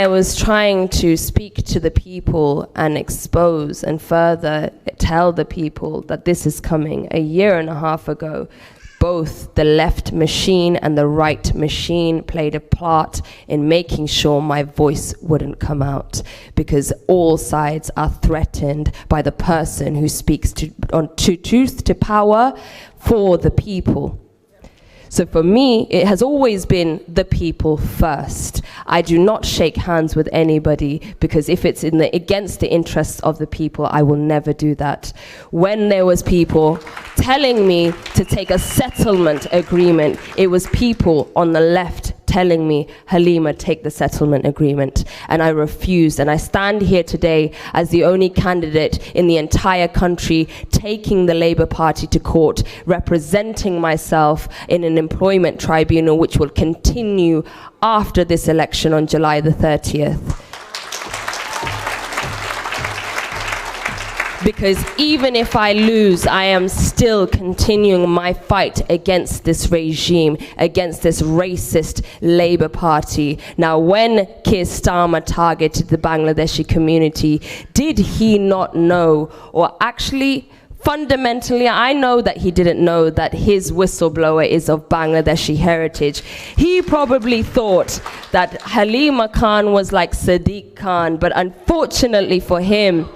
was trying to speak to the people and expose and further tell the people that this is coming a year and a half ago, both the left machine and the right machine played a part in making sure my voice wouldn't come out, because all sides are threatened by the person who speaks to truth to power for the people. So for me, it has always been the people first. I do not shake hands with anybody, because if it's against the interests of the people, I will never do that. When there was people telling me to take a settlement agreement, it was people on the left telling me, Halima, take the settlement agreement. And I refused. And I stand here today as the only candidate in the entire country taking the Labour Party to court, representing myself in an employment tribunal which will continue after this election on July the 30th. Because even if I lose, I am still continuing my fight against this regime, against this racist Labour Party. Now, when Keir Starmer targeted the Bangladeshi community, did he not know, or actually, fundamentally, I know that he didn't know that his whistleblower is of Bangladeshi heritage. He probably thought that Halima Khan was like Sadiq Khan, but unfortunately for him,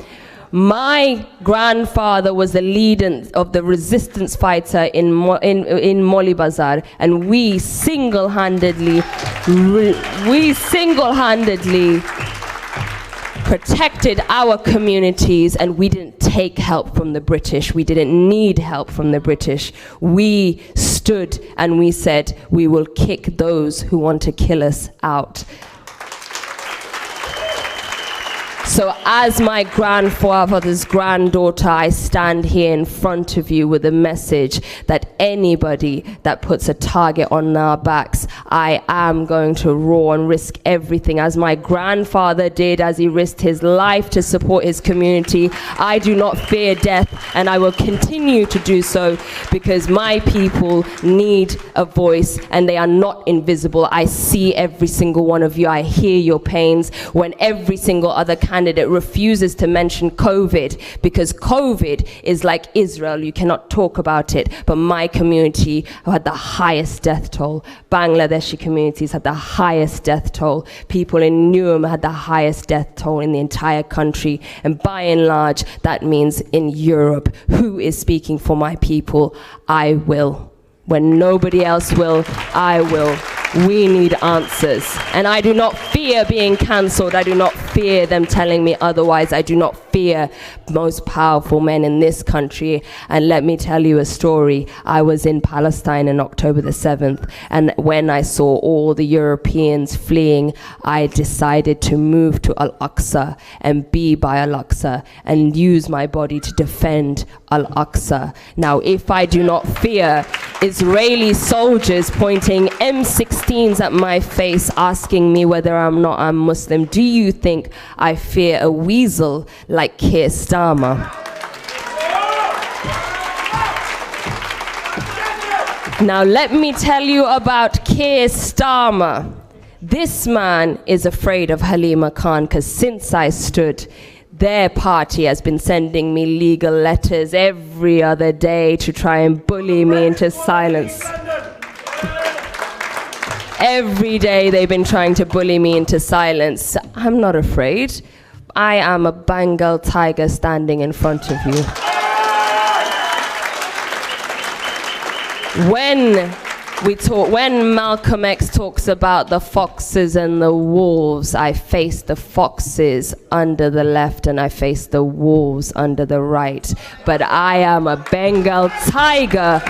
my grandfather was the leader of the resistance fighter in Moli Bazar, and we single-handedly protected our communities, and we didn't take help from the British. We didn't need help from the British. We stood and we said, we will kick those who want to kill us out. So as my grandfather's granddaughter, I stand here in front of you with a message that anybody that puts a target on our backs, I am going to roar and risk everything, as my grandfather did, as he risked his life to support his community. I do not fear death, and I will continue to do so, because my people need a voice, and they are not invisible. I see every single one of you. I hear your pains when every single other candidate refuses to mention COVID, because COVID is like Israel. You cannot talk about it. But my community had the highest death toll. Bangladeshi communities had the highest death toll. People in Newham had the highest death toll in the entire country. And by and large, that means in Europe. Who is speaking for my people? I will. When nobody else will, I will. We need answers. And I do not fear being cancelled. I do not fear them telling me otherwise. I do not fear most powerful men in this country. And let me tell you a story. I was in Palestine on October the 7th, and when I saw all the Europeans fleeing, I decided to move to Al-Aqsa and be by Al-Aqsa and use my body to defend Al-Aqsa. Now, if I do not fear Israeli soldiers pointing M16s at my face, asking me whether I'm Muslim, do you think I fear a weasel like Keir Starmer? Now let me tell you about Keir Starmer. This man is afraid of Halima Khan, because since I stood, their party has been sending me legal letters every other day to try and bully me into silence. Every day they've been trying to bully me into silence. I'm not afraid. I am a Bengal tiger standing in front of you. When Malcolm X talks about the foxes and the wolves, I face the foxes under the left and I face the wolves under the right. But I am a Bengal tiger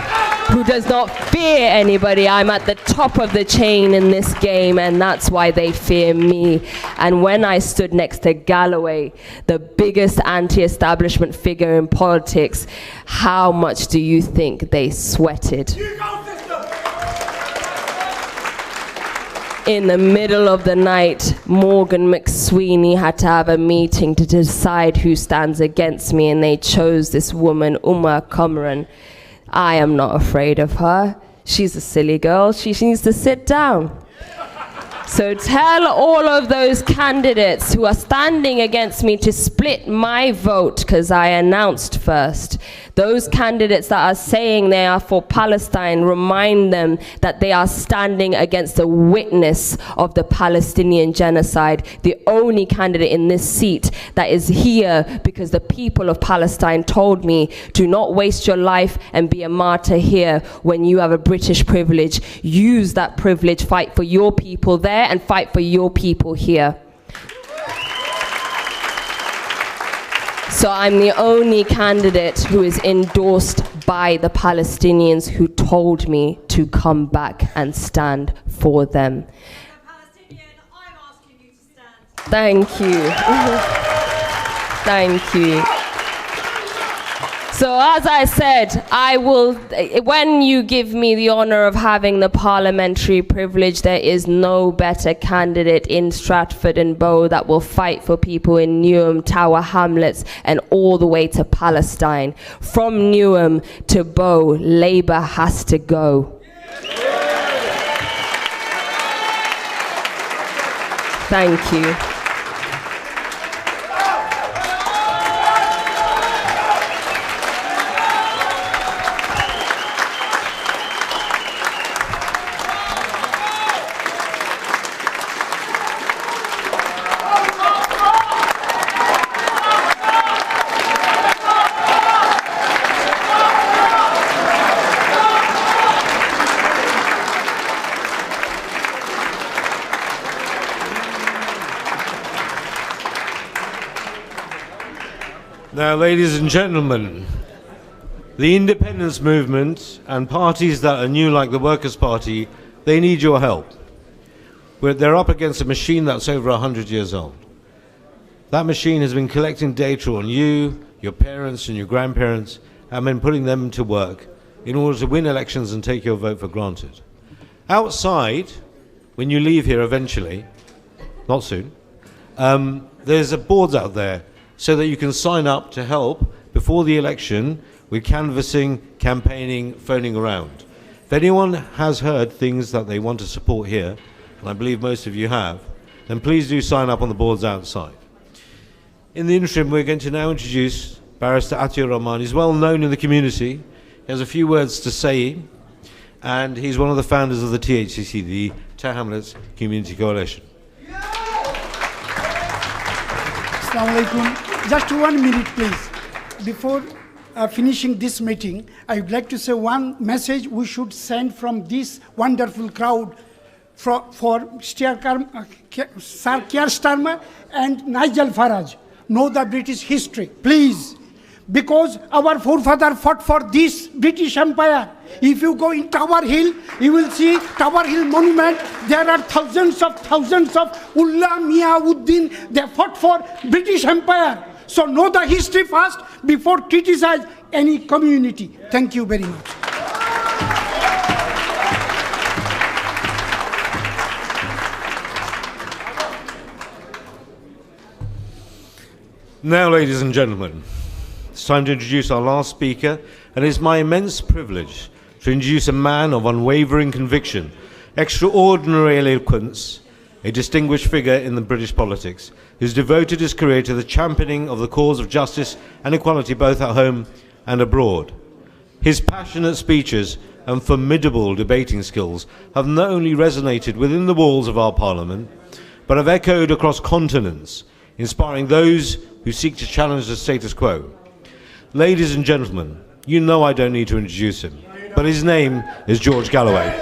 who does not fear anybody. I'm at the top of the chain in this game, and that's why they fear me. And when I stood next to Galloway, the biggest anti-establishment figure in politics, how much do you think they sweated? In the middle of the night, Morgan McSweeney had to have a meeting to decide who stands against me, and they chose this woman, Umar Kamran. I am not afraid of her. She's a silly girl. She needs to sit down. So tell all of those candidates who are standing against me to split my vote, because I announced first. Those candidates that are saying they are for Palestine, remind them that they are standing against a witness of the Palestinian genocide. The only candidate in this seat that is here because the people of Palestine told me, do not waste your life and be a martyr here when you have a British privilege. Use that privilege, fight for your people there and fight for your people here. So I'm the only candidate who is endorsed by the Palestinians who told me to come back and stand for them. Thank you. Thank you. So as I said, I will, when you give me the honor of having the parliamentary privilege, there is no better candidate in Stratford&Bow that will fight for people in Newham, Tower Hamlets, and all the way to Palestine. From Newham to Bow, Labour has to go. Thank you. Now, ladies and gentlemen, the independence movement and parties that are new like the Workers' Party, they need your help. They're up against a machine that's over 100 years old. That machine has been collecting data on you, your parents and your grandparents, and been putting them to work in order to win elections and take your vote for granted. Outside, when you leave here eventually, not soon, there's a boards out there so that you can sign up to help before the election with canvassing, campaigning, phoning around. If anyone has heard things that they want to support here, and I believe most of you have, then please do sign up on the boards outside. In the interim, we're going to now introduce Barrister Atiur Rahman. He's well known in the community. He has a few words to say, and he's one of the founders of the THCC, the Tower Hamlets Community Coalition. Assalamu alaikum. Just 1 minute, please. Before finishing this meeting, I would like to say one message we should send from this wonderful crowd for Sir Keir Starmer and Nigel Farage. Know the British history, please. Because our forefathers fought for this British Empire. If you go in Tower Hill, you will see Tower Hill Monument. There are thousands of Ullah, Mia, Uddin. They fought for British Empire. So know the history first before criticize any community. Thank you very much. Now, ladies and gentlemen, it's time to introduce our last speaker, and it's my immense privilege to introduce a man of unwavering conviction, extraordinary eloquence, a distinguished figure in the British politics, who's devoted his career to the championing of the cause of justice and equality both at home and abroad. His passionate speeches and formidable debating skills have not only resonated within the walls of our Parliament, but have echoed across continents, inspiring those who seek to challenge the status quo. Ladies and gentlemen, you know I don't need to introduce him, but his name is George Galloway.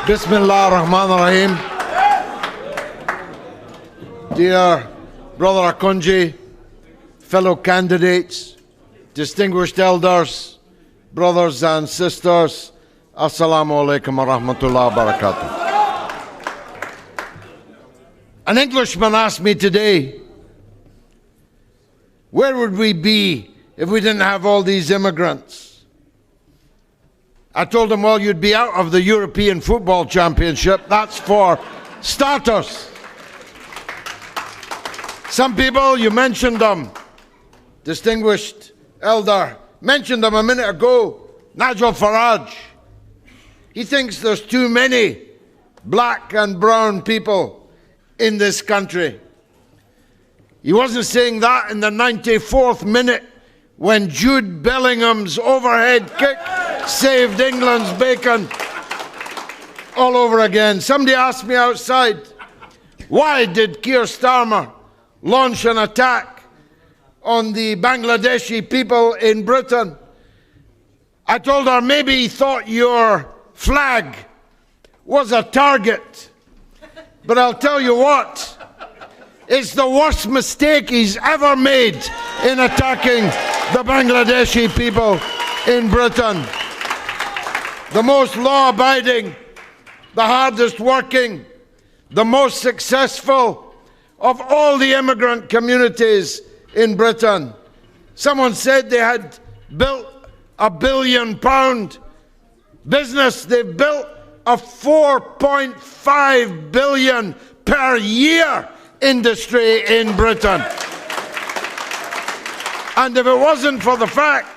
Bismillah ar-Rahman ar-Rahim. Dear Brother Akunji, fellow candidates, distinguished elders, brothers and sisters, Assalamu alaikum wa rahmatullahi wa barakatuh. An Englishman asked me today, where would we be if we didn't have all these immigrants? I told him, well, you'd be out of the European Football Championship. That's for starters. Some people, you mentioned them, distinguished elder, mentioned them a minute ago, Nigel Farage. He thinks there's too many black and brown people in this country. He wasn't saying that in the 94th minute when Jude Bellingham's overhead kick saved England's bacon all over again. Somebody asked me outside, why did Keir Starmer launch an attack on the Bangladeshi people in Britain? I told her maybe he thought your flag was a target. But I'll tell you what, it's the worst mistake he's ever made in attacking the Bangladeshi people in Britain. The most law-abiding, the hardest working, the most successful of all the immigrant communities in Britain. Someone said they had built £1 billion business. They've built a 4.5 billion per year industry in Britain. And if it wasn't for the fact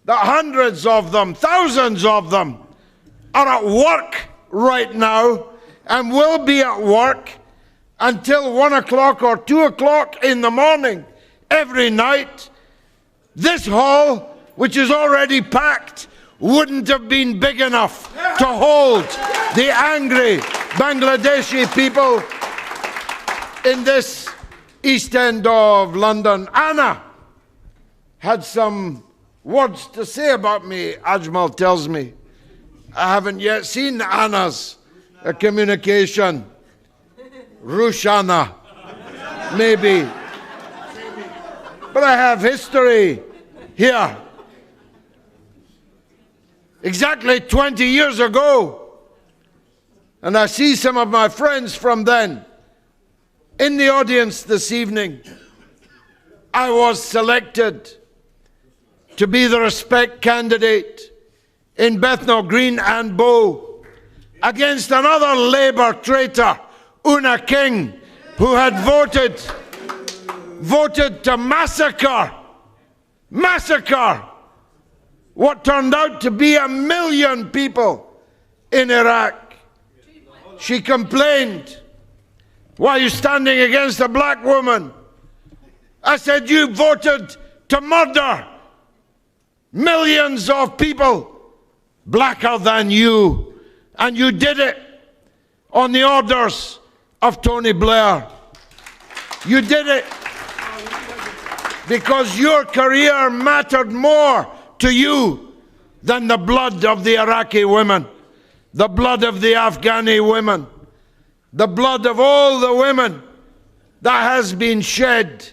that hundreds of them, thousands of them, are at work right now and will be at work until 1 o'clock or 2 o'clock in the morning every night, this hall, which is already packed, wouldn't have been big enough to hold the angry Bangladeshi people in this East End of London. Anna had some words to say about me, Ajmal tells me. I haven't yet seen Anna's communication. Rushana, maybe. But I have history here. Exactly 20 years ago, and I see some of my friends from then in the audience this evening, I was selected to be the Respect candidate in Bethnal Green and Bow against another Labour traitor, Una King, who had voted to massacre what turned out to be 1 million people in Iraq. She complained, why are you standing against a black woman? I said, you voted to murder millions of people blacker than you, and you did it on the orders of Tony Blair. You did it because your career mattered more to you than the blood of the Iraqi women, the blood of the Afghani women, the blood of all the women that has been shed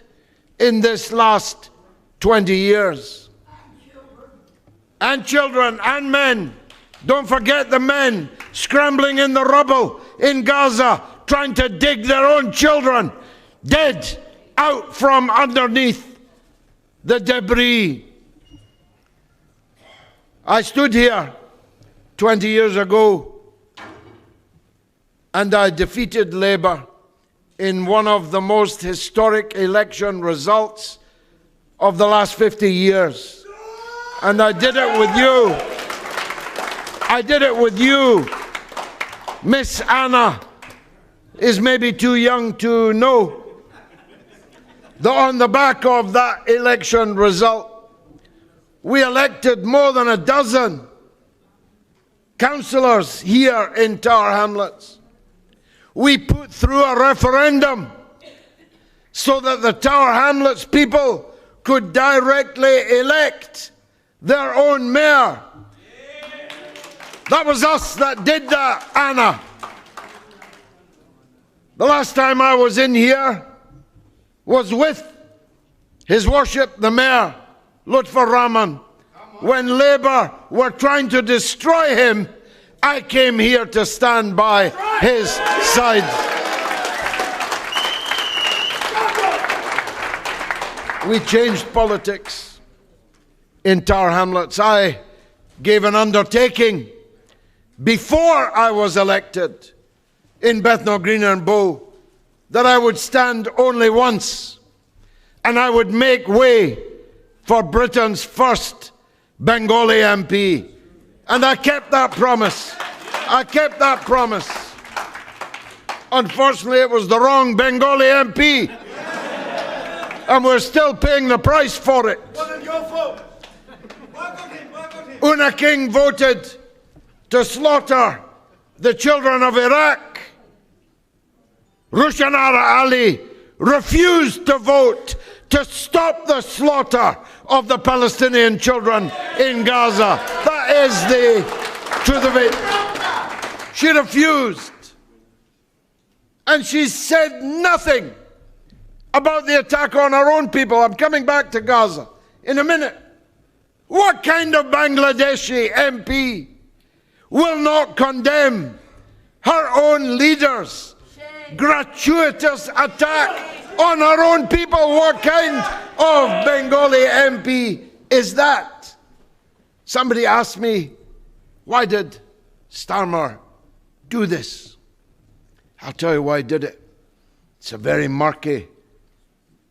in this last 20 years. And children and men. Don't forget the men scrambling in the rubble in Gaza, trying to dig their own children dead out from underneath the debris. I stood here 20 years ago and I defeated Labour in one of the most historic election results of the last 50 years. And I did it with you. I did it with you. Miss Anna is maybe too young to know that on the back of that election result, we elected more than a dozen councillors here in Tower Hamlets. We put through a referendum so that the Tower Hamlets people could directly elect their own mayor. That was us that did that, Anna. The last time I was in here was with His Worship the Mayor, Lutfur Rahman. When Labour were trying to destroy him, I came here to stand by his side. We changed politics in Tower Hamlets. I gave an undertaking before I was elected in Bethnal Green and Bow that I would stand only once and I would make way for Britain's first Bengali MP. And I kept that promise. I kept that promise. Unfortunately, it was the wrong Bengali MP. And we're still paying the price for it. Una King voted to slaughter the children of Iraq. Rushanara Ali refused to vote to stop the slaughter of the Palestinian children in Gaza. That is the truth of it. She refused. And she said nothing about the attack on our own people. I'm coming back to Gaza in a minute. What kind of Bangladeshi MP will not condemn her own leaders' gratuitous attack on our own people? What kind of Bengali MP is that? Somebody asked me, why did Starmer do this? I'll tell you why he did it. It's a very murky,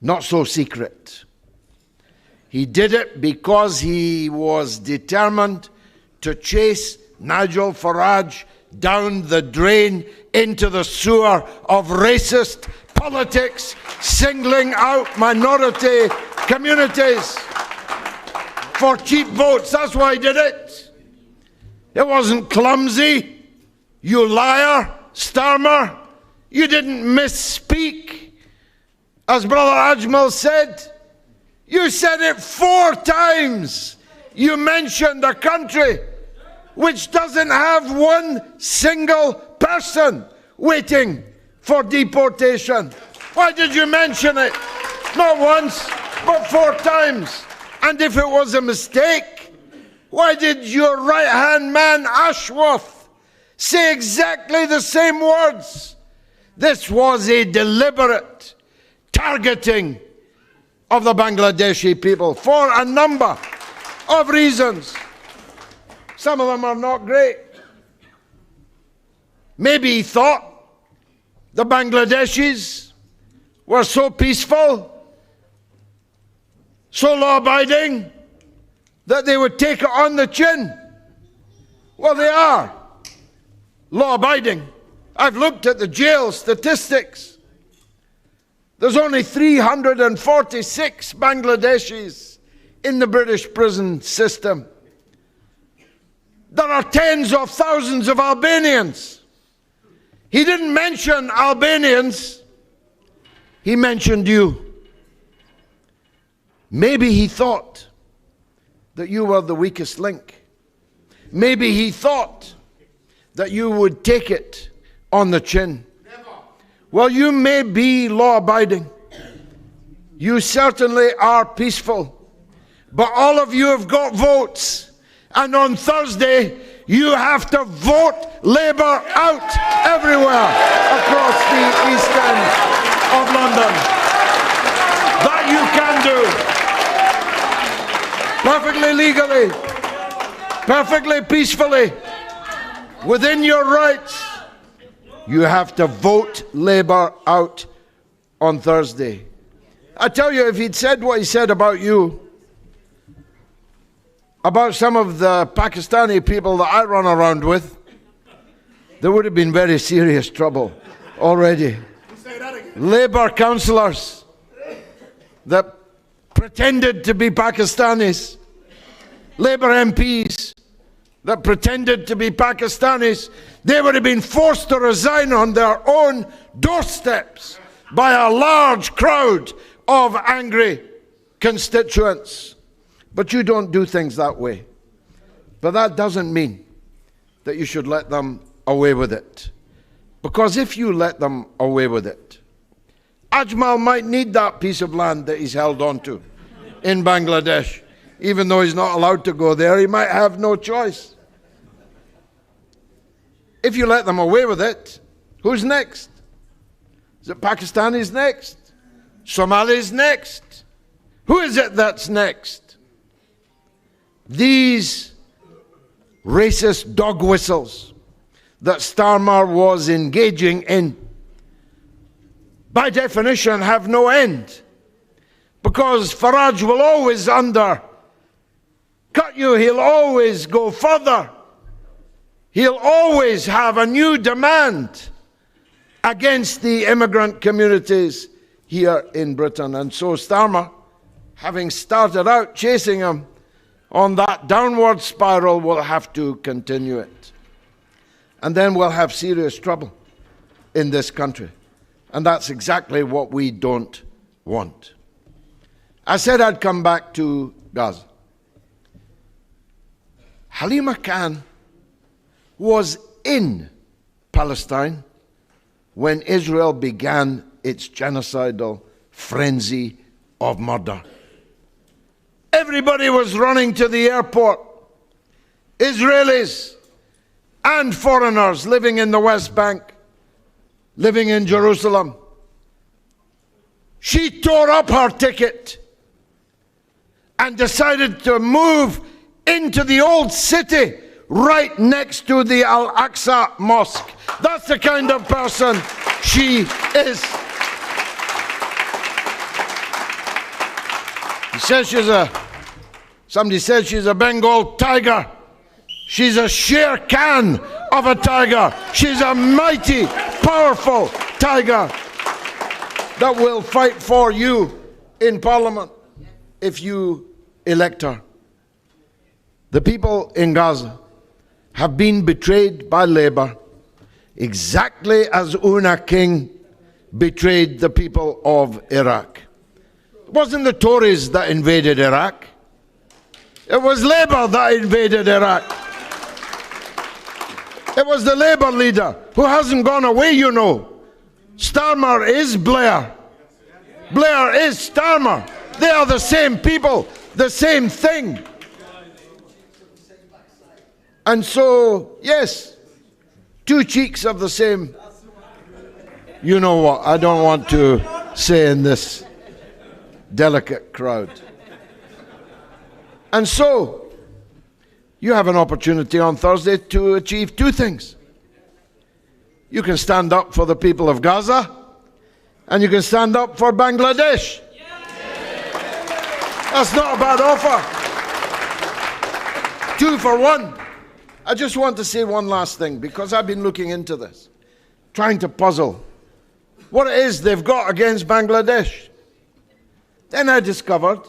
not so secret. He did it because he was determined to chase Nigel Farage down the drain into the sewer of racist politics, singling out minority communities for cheap votes. That's why he did it. It wasn't clumsy. You liar, Starmer. You didn't misspeak. As Brother Ajmal said, you said it 4 times. You mentioned a country which doesn't have one single person waiting for deportation. Why did you mention it? Not once, but 4 times. And if it was a mistake, why did your right-hand man Ashworth say exactly the same words? This was a deliberate targeting of the Bangladeshi people for a number of reasons. Some of them are not great. Maybe he thought the Bangladeshis were so peaceful, so law-abiding, that they would take it on the chin. Well, they are law-abiding. I've looked at the jail statistics. There's only 346 Bangladeshis in the British prison system. There are tens of thousands of Albanians. He didn't mention Albanians. He mentioned you. Maybe he thought that you were the weakest link. Maybe he thought that you would take it on the chin. Well, you may be law-abiding. You certainly are peaceful. But all of you have got votes. And on Thursday, you have to vote Labour out everywhere across the East End of London. That you can do. Perfectly legally. Perfectly peacefully. Within your rights. You have to vote Labour out on Thursday. I tell you, if he'd said what he said about you, about some of the Pakistani people that I run around with, there would have been very serious trouble already. Labour councillors that pretended to be Pakistanis, Labour MPs that pretended to be Pakistanis, they would have been forced to resign on their own doorsteps by a large crowd of angry constituents. But you don't do things that way. But that doesn't mean that you should let them away with it. Because if you let them away with it, Ajmal might need that piece of land that he's held on to in Bangladesh. Even though he's not allowed to go there, he might have no choice. If you let them away with it, who's next? Is it Pakistanis next? Somalis next? Who is it that's next? These racist dog whistles that Starmer was engaging in, by definition, have no end. Because Farage will always undercut you, he'll always go further. He'll always have a new demand against the immigrant communities here in Britain. And so Starmer, having started out chasing him on that downward spiral, will have to continue it. And then we'll have serious trouble in this country. And that's exactly what we don't want. I said I'd come back to Gaza. Halima Khan was in Palestine when Israel began its genocidal frenzy of murder. Everybody was running to the airport. Israelis and foreigners living in the West Bank, living in Jerusalem. She tore up her ticket and decided to move into the old city right next to the Al-Aqsa Mosque. That's the kind of person she is. Somebody says she's a Bengal tiger. She's a Sher Khan of a tiger. She's a mighty, powerful tiger that will fight for you in Parliament if you elect her. The people in Gaza have been betrayed by Labour exactly as Una King betrayed the people of Iraq. It wasn't the Tories that invaded Iraq. It was Labour that invaded Iraq. It was the Labour leader who hasn't gone away, you know. Starmer is Blair. Blair is Starmer. They are the same people, the same thing. And so, yes, two cheeks of the same. You know what, I don't want to say in this delicate crowd. And so, you have an opportunity on Thursday to achieve two things. You can stand up for the people of Gaza, and you can stand up for Bangladesh. That's not a bad offer. 2 for 1. I just want to say one last thing, because I've been looking into this, trying to puzzle what it is they've got against Bangladesh. Then I discovered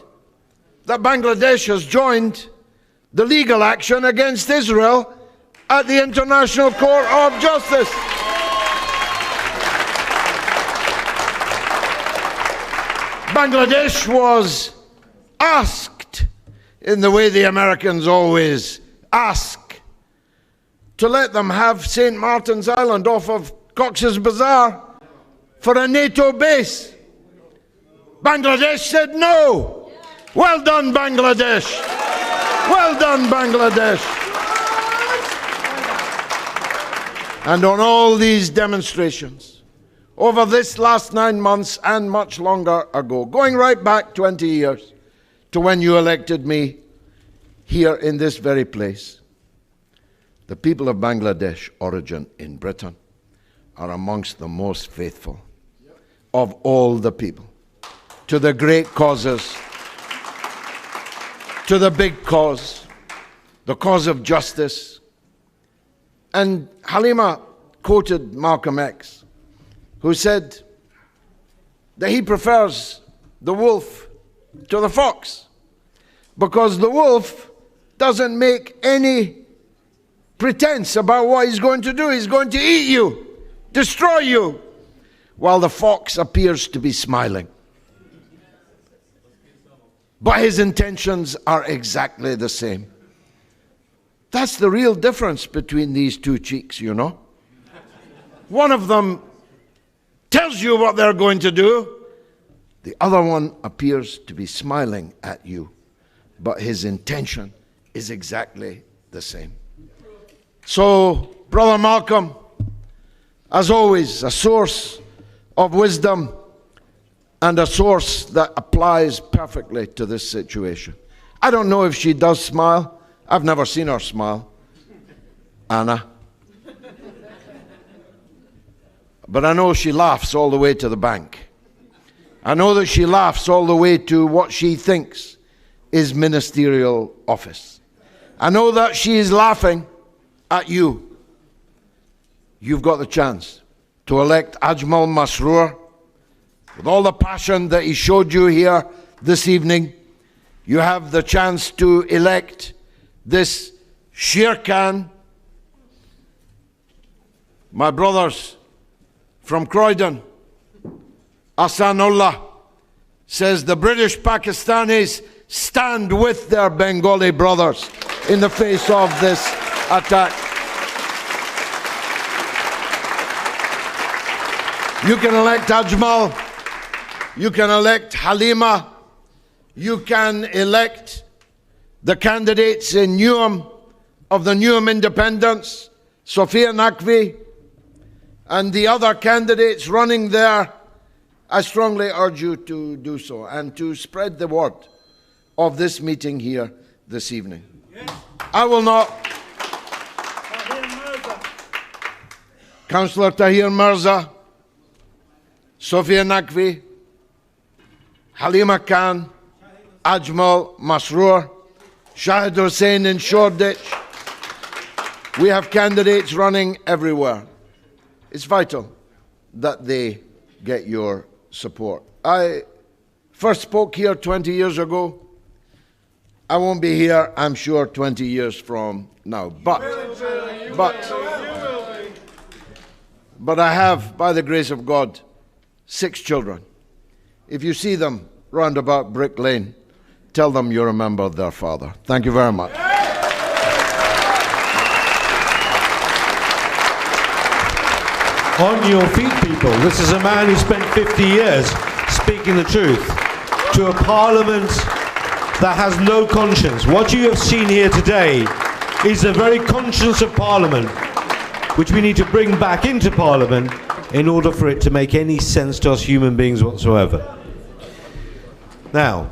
that Bangladesh has joined the legal action against Israel at the International Court of Justice. Bangladesh was asked, in the way the Americans always ask, to let them have St. Martin's Island off of Cox's Bazar for a NATO base. Bangladesh said no. Well done, Bangladesh. Well done, Bangladesh. And on all these demonstrations, over this last 9 months and much longer ago, going right back 20 years to when you elected me here in this very place, the people of Bangladesh origin in Britain are amongst the most faithful of all the people to the great causes, to the big cause, the cause of justice. And Halima quoted Malcolm X, who said that he prefers the wolf to the fox because the wolf doesn't make any pretense about what he's going to do. He's going to eat you, destroy you, while the fox appears to be smiling. But his intentions are exactly the same. That's the real difference between these two cheeks, you know. one of them tells you what they're going to do, the other one appears to be smiling at you, but his intention is exactly the same. So, Brother Malcolm, as always, a source of wisdom and a source that applies perfectly to this situation. I don't know if she does smile. I've never seen her smile, Anna. But I know she laughs all the way to the bank. I know that she laughs all the way to what she thinks is ministerial office. I know that she is laughing at you. You've got the chance to elect Ajmal Masroor with all the passion that he showed you here this evening. You have the chance to elect this Sher Khan. My brothers from Croydon, Ahsanullah says the British Pakistanis stand with their Bengali brothers in the face of this attack. You can elect Ajmal, you can elect Halima, you can elect the candidates in Newham of the Newham Independents, Sophia Naqvi, and the other candidates running there. I strongly urge you to do so and to spread the word of this meeting here this evening. Yes. I will not. Councillor Tahir Mirza, Sophia Naqvi, Halima Khan, Ajmal Masroor, Shahid Hussain in Shoreditch. We have candidates running everywhere. It's vital that they get your support. I first spoke here 20 years ago. I won't be here, I'm sure, 20 years from now. But I have, by the grace of God, 6 children. If you see them round about Brick Lane, tell them you remember their father. Thank you very much. On your feet, people. This is a man who spent 50 years speaking the truth to a parliament that has no conscience. What you have seen here today is the very conscience of parliament, which we need to bring back into parliament in order for it to make any sense to us human beings whatsoever. Now,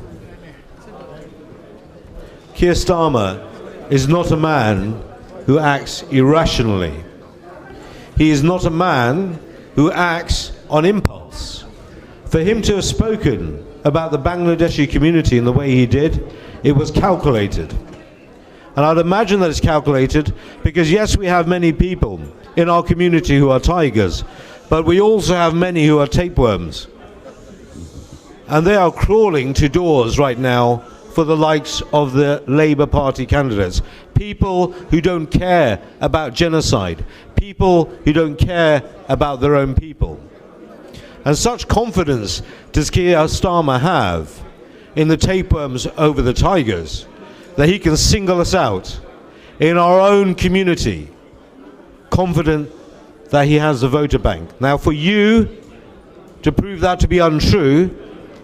Keir Starmer is not a man who acts irrationally. He is not a man who acts on impulse. For him to have spoken about the Bangladeshi community in the way he did, it was calculated. And I'd imagine that it's calculated because, yes, we have many people in our community who are tigers, but we also have many who are tapeworms. And they are crawling to doors right now for the likes of the Labour Party candidates. People who don't care about genocide. People who don't care about their own people. And such confidence does Keir Starmer have in the tapeworms over the tigers that he can single us out in our own community, confident that he has the voter bank. Now, for you to prove that to be untrue,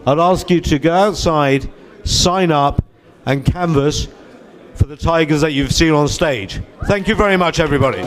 I'd ask you to go outside, sign up and canvass for the tigers that you've seen on stage. Thank you very much, everybody.